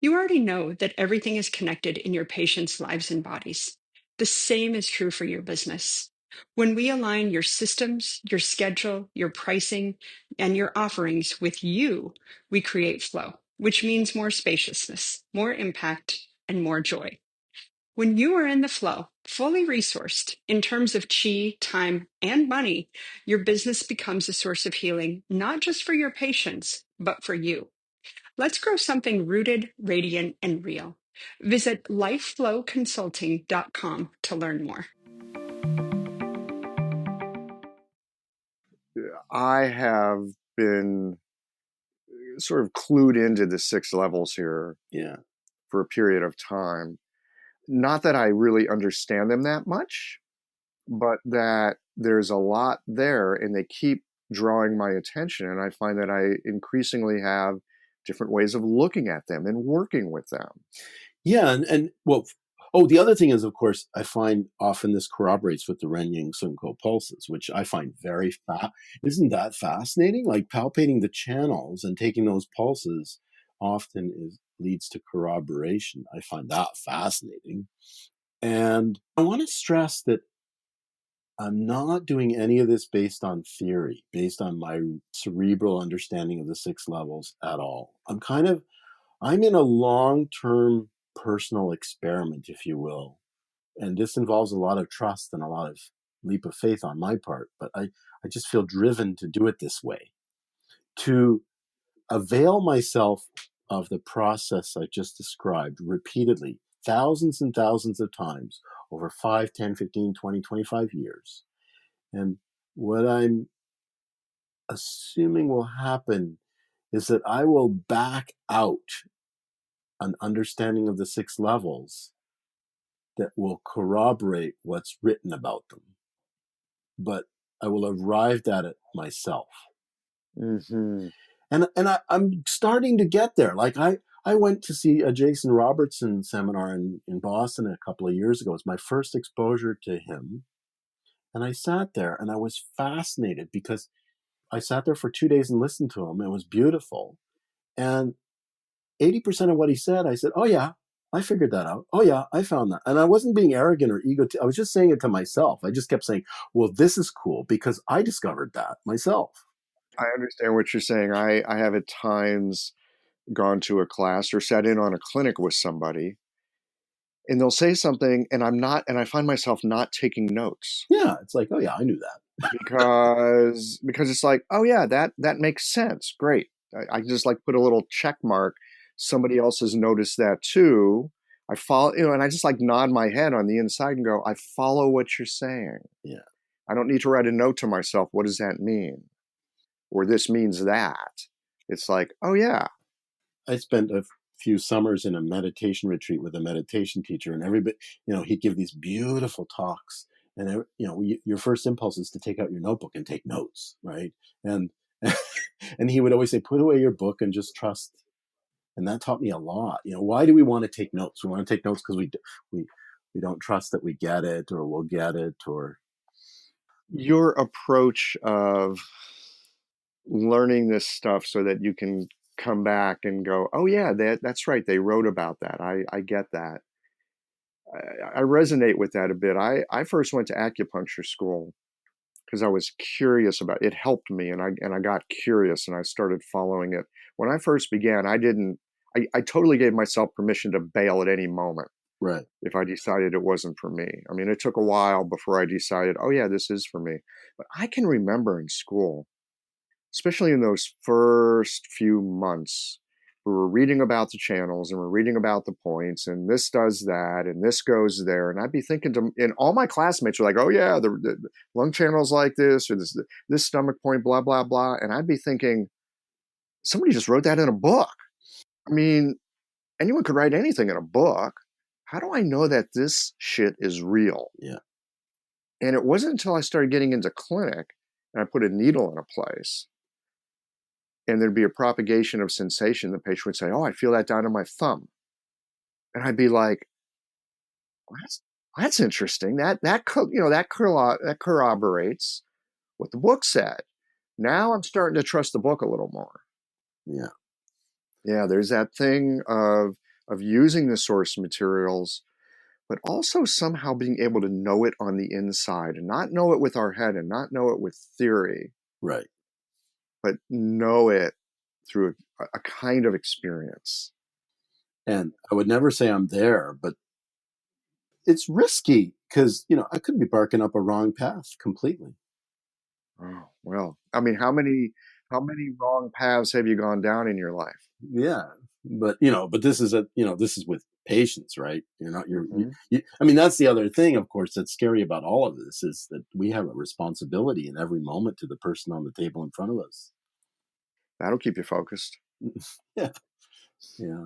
Speaker 5: You already know that everything is connected in your patients' lives and bodies. The same is true for your business. When we align your systems, your schedule, your pricing, and your offerings with you, we create flow, which means more spaciousness, more impact, and more joy. When you are in the flow, fully resourced in terms of chi, time, and money, your business becomes a source of healing, not just for your patients, but for you. Let's grow something rooted, radiant, and real. Visit lifeflowconsulting.com to learn more.
Speaker 1: I have been sort of clued into the 6 levels here for a period of time. Not that I really understand them that much, but that there's a lot there and they keep drawing my attention. And I find that I increasingly have different ways of looking at them and working with them.
Speaker 4: Yeah. The other thing is, of course, I find often this corroborates with the Ren Ying Sun Ko pulses, which I find very isn't that fascinating? Like palpating the channels and taking those pulses often leads to corroboration. I find that fascinating. And I want to stress that I'm not doing any of this based on theory, based on my cerebral understanding of the 6 levels at all. I'm in a long-term personal experiment, if you will. And this involves a lot of trust and a lot of leap of faith on my part. But I just feel driven to do it this way, to avail myself of the process I just described repeatedly thousands and thousands of times over 5, 10, 15, 20, 25 years. And what I'm assuming will happen is that I will back out an understanding of the 6 levels that will corroborate what's written about them. But I will have arrived at it myself.
Speaker 1: Mm-hmm.
Speaker 4: And I'm starting to get there. Like I went to see a Jason Robertson seminar in Boston a couple of years ago. It was my first exposure to him. And I sat there and I was fascinated because I sat there for 2 days and listened to him. It was beautiful. And 80% of what he said, I said, oh yeah, I figured that out. Oh yeah, I found that. And I wasn't being arrogant or egotistic. I was just saying it to myself. I just kept saying, well, this is cool because I discovered that myself.
Speaker 1: I understand what you're saying. I have at times gone to a class or sat in on a clinic with somebody, and they'll say something and I find myself not taking notes.
Speaker 4: Yeah, it's like, oh yeah, I knew that.
Speaker 1: because it's like, oh yeah, that makes sense. Great. I just like put a little check mark. Somebody else has noticed that too. I follow, and I just like nod my head on the inside and go, I follow what you're saying.
Speaker 4: Yeah.
Speaker 1: I don't need to write a note to myself. What does that mean? Or this means that. It's like, oh yeah.
Speaker 4: I spent a few summers in a meditation retreat with a meditation teacher, and everybody, he'd give these beautiful talks, and your first impulse is to take out your notebook and take notes, right? And and he would always say, put away your book and just trust. And that taught me a lot. Why do we want to take notes? We want to take notes because we don't trust that we get it or we'll get it. Or
Speaker 1: your approach of learning this stuff so that you can come back and go, oh yeah, that's right, they wrote about that. I get that. I resonate with that a bit. I first went to acupuncture school because I was curious about it. It helped me, and I got curious and I started following it. When I first began, I totally gave myself permission to bail at any moment.
Speaker 4: right.
Speaker 1: If I decided it wasn't for me. I mean, it took a while before I decided, oh yeah, this is for me. But I can remember in school, especially in those first few months, we were reading about the channels and we're reading about the points, and this does that and this goes there. And I'd be thinking and all my classmates were like, oh yeah, the lung channel's like this, or this stomach point, blah, blah, blah. And I'd be thinking, somebody just wrote that in a book. I mean, anyone could write anything in a book. How do I know that this shit is real?
Speaker 4: Yeah.
Speaker 1: And it wasn't until I started getting into clinic and I put a needle in a place and there'd be a propagation of sensation. The patient would say, oh, I feel that down in my thumb. And I'd be like, well, that's interesting. That corroborates what the book said. Now I'm starting to trust the book a little more.
Speaker 4: Yeah.
Speaker 1: Yeah, there's that thing of using the source materials, but also somehow being able to know it on the inside and not know it with our head and not know it with theory,
Speaker 4: Right.
Speaker 1: but know it through a kind of experience.
Speaker 4: And I would never say I'm there, but it's risky because, I could be barking up a wrong path completely.
Speaker 1: Oh, well, I mean, how many wrong paths have you gone down in your life?
Speaker 4: Yeah. But, this is this is with patience, right?
Speaker 1: Mhm.
Speaker 4: I mean, that's the other thing, of course, that's scary about all of this is that we have a responsibility in every moment to the person on the table in front of us.
Speaker 1: That'll keep you focused.
Speaker 4: Yeah. Yeah.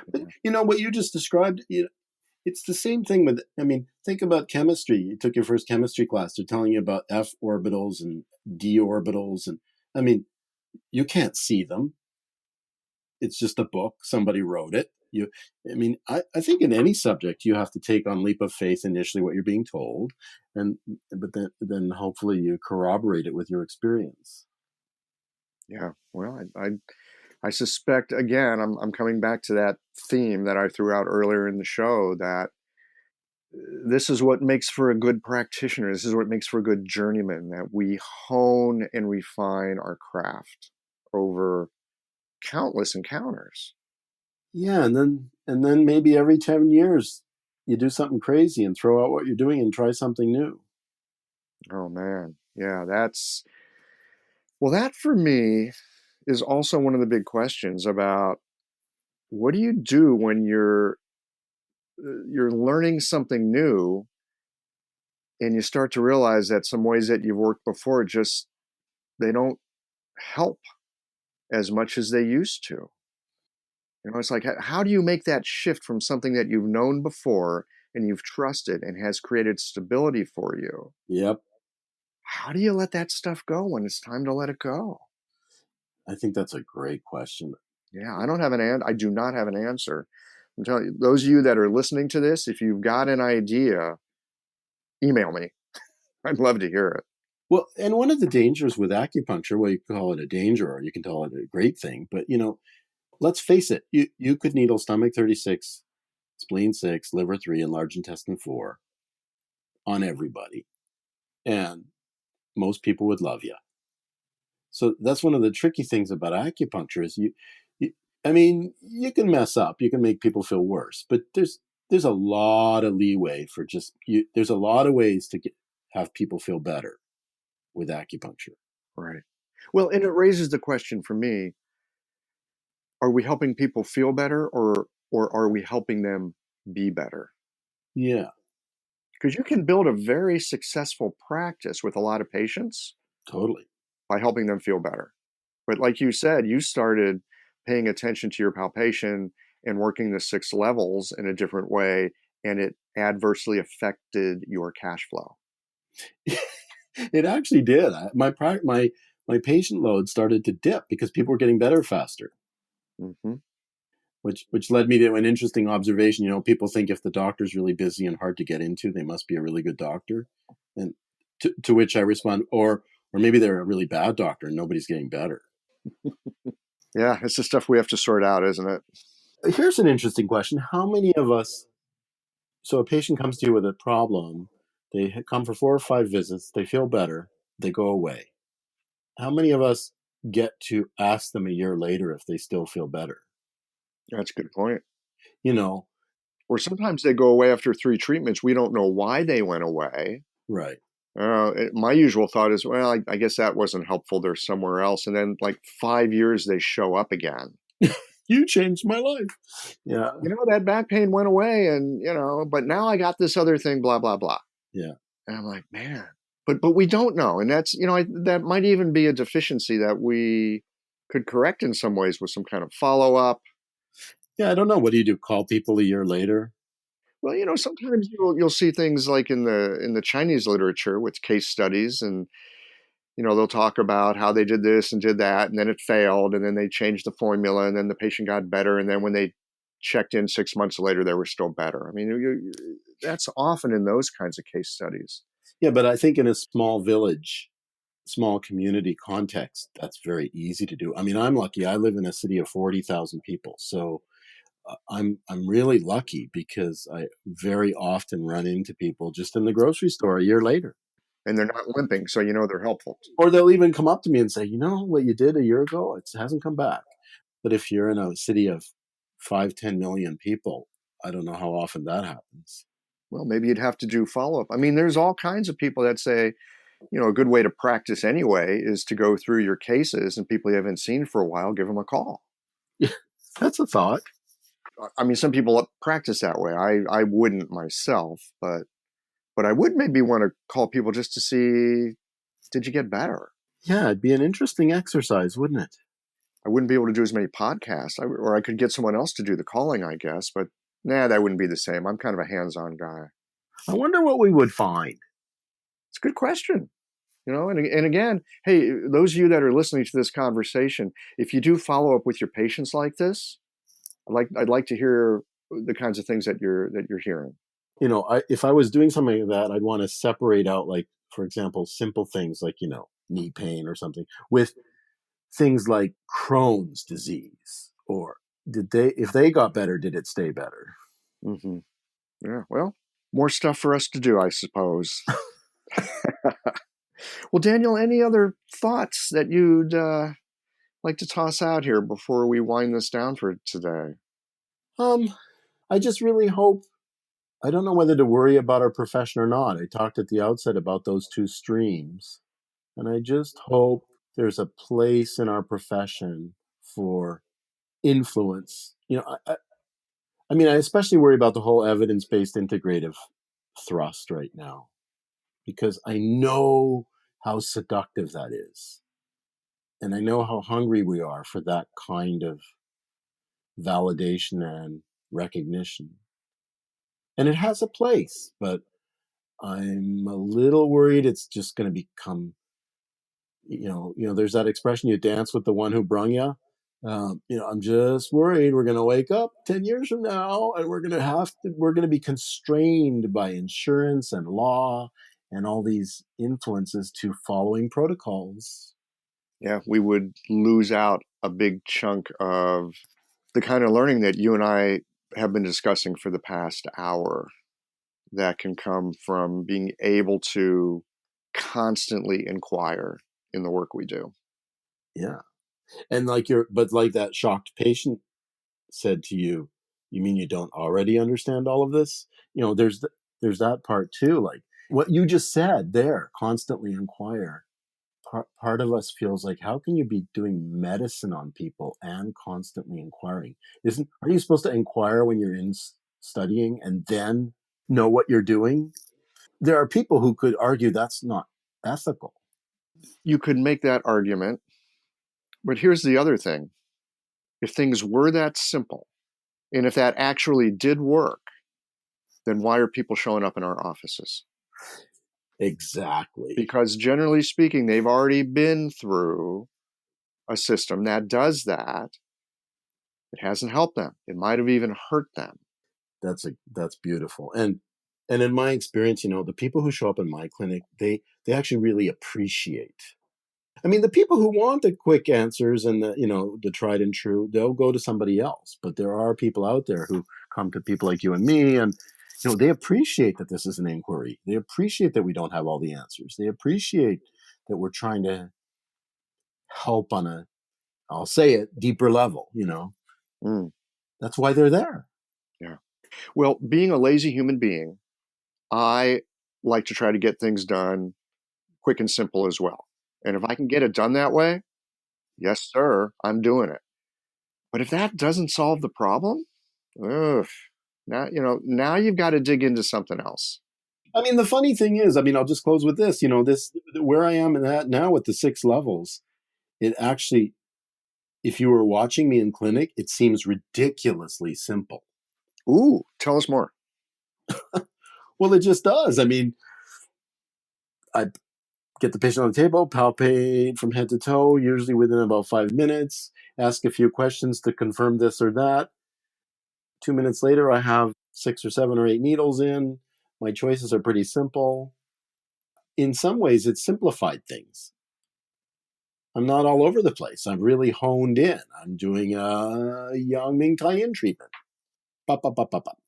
Speaker 4: But, what you just described, it's the same thing with, think about chemistry. You took your first chemistry class. They're telling you about f orbitals and d orbitals. And you can't see them. It's just a book. Somebody wrote it. I think in any subject, you have to take on leap of faith initially what you're being told. But then hopefully you corroborate it with your experience.
Speaker 1: Yeah. Well, I suspect, again, I'm coming back to that theme that I threw out earlier in the show, that this is what makes for a good practitioner. This is what makes for a good journeyman, that we hone and refine our craft over countless encounters.
Speaker 4: Yeah, and then maybe every 10 years you do something crazy and throw out what you're doing and try something new.
Speaker 1: Oh man. Yeah, that for me is also one of the big questions about what do you do when you're you're learning something new, and you start to realize that some ways that you've worked before just they don't help as much as they used to. It's like, how do you make that shift from something that you've known before and you've trusted and has created stability for you?
Speaker 4: Yep.
Speaker 1: How do you let that stuff go when it's time to let it go?
Speaker 4: I think that's a great question.
Speaker 1: Yeah, I do not have an answer. I'm telling you, those of you that are listening to this, if you've got an idea, email me. I'd love to hear it.
Speaker 4: Well, and one of the dangers with acupuncture, well, you can call it a danger or you can call it a great thing, but let's face it, you could needle stomach 36, spleen 6, liver 3, and large intestine 4 on everybody. And most people would love you. So that's one of the tricky things about acupuncture is I mean, you can mess up, you can make people feel worse, but there's a lot of leeway for there's a lot of ways to have people feel better with acupuncture.
Speaker 1: Right. Well, and it raises the question for me, are we helping people feel better or are we helping them be better?
Speaker 4: Yeah,
Speaker 1: Because you can build a very successful practice with a lot of patients
Speaker 4: totally.
Speaker 1: by helping them feel better. But like you said, you started paying attention to your palpation and working the 6 levels in a different way, and it adversely affected your cash flow.
Speaker 4: It actually did. My patient load started to dip because people were getting better faster.
Speaker 1: Mm-hmm.
Speaker 4: Which led me to an interesting observation. People think if the doctor's really busy and hard to get into, they must be a really good doctor. And to which I respond, or maybe they're a really bad doctor and nobody's getting better.
Speaker 1: Yeah, it's the stuff we have to sort out, isn't it?
Speaker 4: Here's an interesting question. How many of us, so a patient comes to you with a problem, they come for 4 or 5 visits, they feel better, they go away. How many of us get to ask them a year later if they still feel better?
Speaker 1: That's a good point.
Speaker 4: You know,
Speaker 1: Or sometimes they go away after 3 treatments. We don't know why they went away.
Speaker 4: right.
Speaker 1: My usual thought is, well, I guess that wasn't helpful. They're somewhere else. And then, like 5 years, they show up again.
Speaker 4: You changed my life. Yeah.
Speaker 1: That back pain went away, and but now I got this other thing, blah blah blah.
Speaker 4: Yeah.
Speaker 1: And I'm like, man, but we don't know, and that's that might even be a deficiency that we could correct in some ways with some kind of follow up.
Speaker 4: Yeah, I don't know. What do you do? Call people a year later?
Speaker 1: Well, sometimes you'll see things like in the Chinese literature with case studies, and they'll talk about how they did this and did that, and then it failed, and then they changed the formula, and then the patient got better, and then when they checked in 6 months later, they were still better. I mean, that's often in those kinds of case studies.
Speaker 4: Yeah, but I think in a small village, small community context, that's very easy to do. I mean, I'm lucky. I live in a city of 40,000 people, so I'm really lucky because I very often run into people just in the grocery store a year later.
Speaker 1: And they're not limping, so they're helpful.
Speaker 4: Or they'll even come up to me and say, what you did a year ago, it hasn't come back. But if you're in a city of 5-10 million people, I don't know how often that happens.
Speaker 1: Well, maybe you'd have to do follow-up. I mean, there's all kinds of people that say, a good way to practice anyway is to go through your cases and people you haven't seen for a while, give them a call.
Speaker 4: Yeah, that's a thought.
Speaker 1: I mean, some people practice that way. I wouldn't myself, but I would maybe want to call people just to see, did you get better?
Speaker 4: Yeah, it'd be an interesting exercise, wouldn't it?
Speaker 1: I wouldn't be able to do as many podcasts, or I could get someone else to do the calling, I guess, but that wouldn't be the same. I'm kind of a hands-on guy.
Speaker 4: I wonder what we would find.
Speaker 1: It's a good question. And again, hey, those of you that are listening to this conversation, if you do follow up with your patients like this, I'd like to hear the kinds of things that you're hearing.
Speaker 4: If I was doing something like that, I'd want to separate out, like, for example, simple things like, knee pain or something with things like Crohn's disease, or if they got better, did it stay better?
Speaker 1: Mm-hmm. Yeah, well, more stuff for us to do, I suppose. Well, Daniel, any other thoughts that you'd like to toss out here before we wind this down for today?
Speaker 4: I just really hope, I don't know whether to worry about our profession or not. I talked at the outset about those 2 streams, and I just hope there's a place in our profession for influence. I mean, I especially worry about the whole evidence-based integrative thrust right now, because I know how seductive that is. And I know how hungry we are for that kind of validation and recognition. And it has a place, but I'm a little worried it's just going to become, there's that expression, you dance with the one who brung you. I'm just worried we're going to wake up 10 years from now and we're going to be constrained by insurance and law and all these influences to following protocols.
Speaker 1: Yeah, we would lose out a big chunk of the kind of learning that you and I have been discussing for the past hour, that can come from being able to constantly inquire in the work we do.
Speaker 4: Yeah. And like that shocked patient said to you, you mean you don't already understand all of this? There's that part too. Like what you just said there, constantly inquire. Part of us feels like, how can you be doing medicine on people and constantly inquiring? Are you supposed to inquire when you're in studying and then know what you're doing? There are people who could argue that's not ethical.
Speaker 1: You could make that argument, but here's the other thing. If things were that simple, and if that actually did work, then why are people showing up in our offices?
Speaker 4: Exactly.
Speaker 1: Because generally speaking, they've already been through a system that does that. It hasn't helped them. It might have even hurt them.
Speaker 4: That's beautiful. And in my experience, the people who show up in my clinic, they actually really appreciate. I mean, the people who want the quick answers and the tried and true, they'll go to somebody else. But there are people out there who come to people like you and me, and they appreciate that this is an inquiry. They appreciate that we don't have all the answers. They appreciate that we're trying to help on I'll say it, deeper level, That's why they're there.
Speaker 1: Yeah. Well, being a lazy human being, I like to try to get things done quick and simple as well. And if I can get it done that way, yes, sir, I'm doing it. But if that doesn't solve the problem, now you've got to dig into something else.
Speaker 4: I mean, the funny thing is, I'll just close with this, where I am in that now with the 6 levels, it actually, if you were watching me in clinic, it seems ridiculously simple.
Speaker 1: Ooh, tell us more.
Speaker 4: Well, it just does. I get the patient on the table, palpate from head to toe, usually within about 5 minutes, ask a few questions to confirm this or that. 2 minutes later, I have 6 or 7 or 8 needles in. My choices are pretty simple. In some ways, it's simplified things. I'm not all over the place. I'm really honed in. I'm doing a Yang Ming Tai-In treatment. Bop, bop, bop, bop, bop.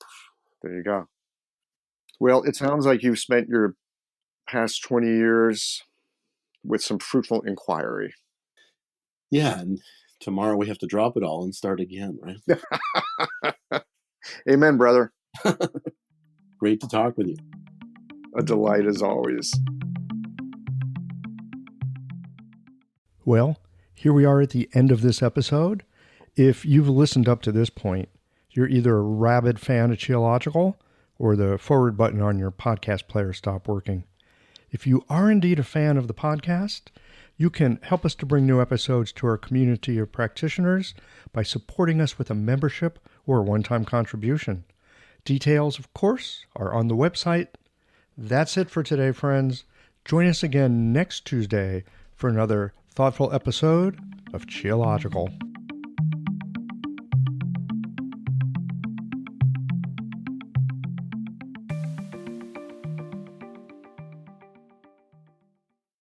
Speaker 1: There you go. Well, it sounds like you've spent your past 20 years with some fruitful inquiry.
Speaker 4: Yeah, and tomorrow we have to drop it all and start again, right?
Speaker 1: Amen, brother.
Speaker 4: Great to talk with you.
Speaker 1: A delight as always.
Speaker 6: Well, here we are at the end of this episode. If you've listened up to this point, you're either a rabid fan of Qiological or the forward button on your podcast player stopped working. If you are indeed a fan of the podcast, you can help us to bring new episodes to our community of practitioners by supporting us with a membership or a one-time contribution. Details, of course, are on the website. That's it for today, friends. Join us again next Tuesday for another thoughtful episode of Qiological.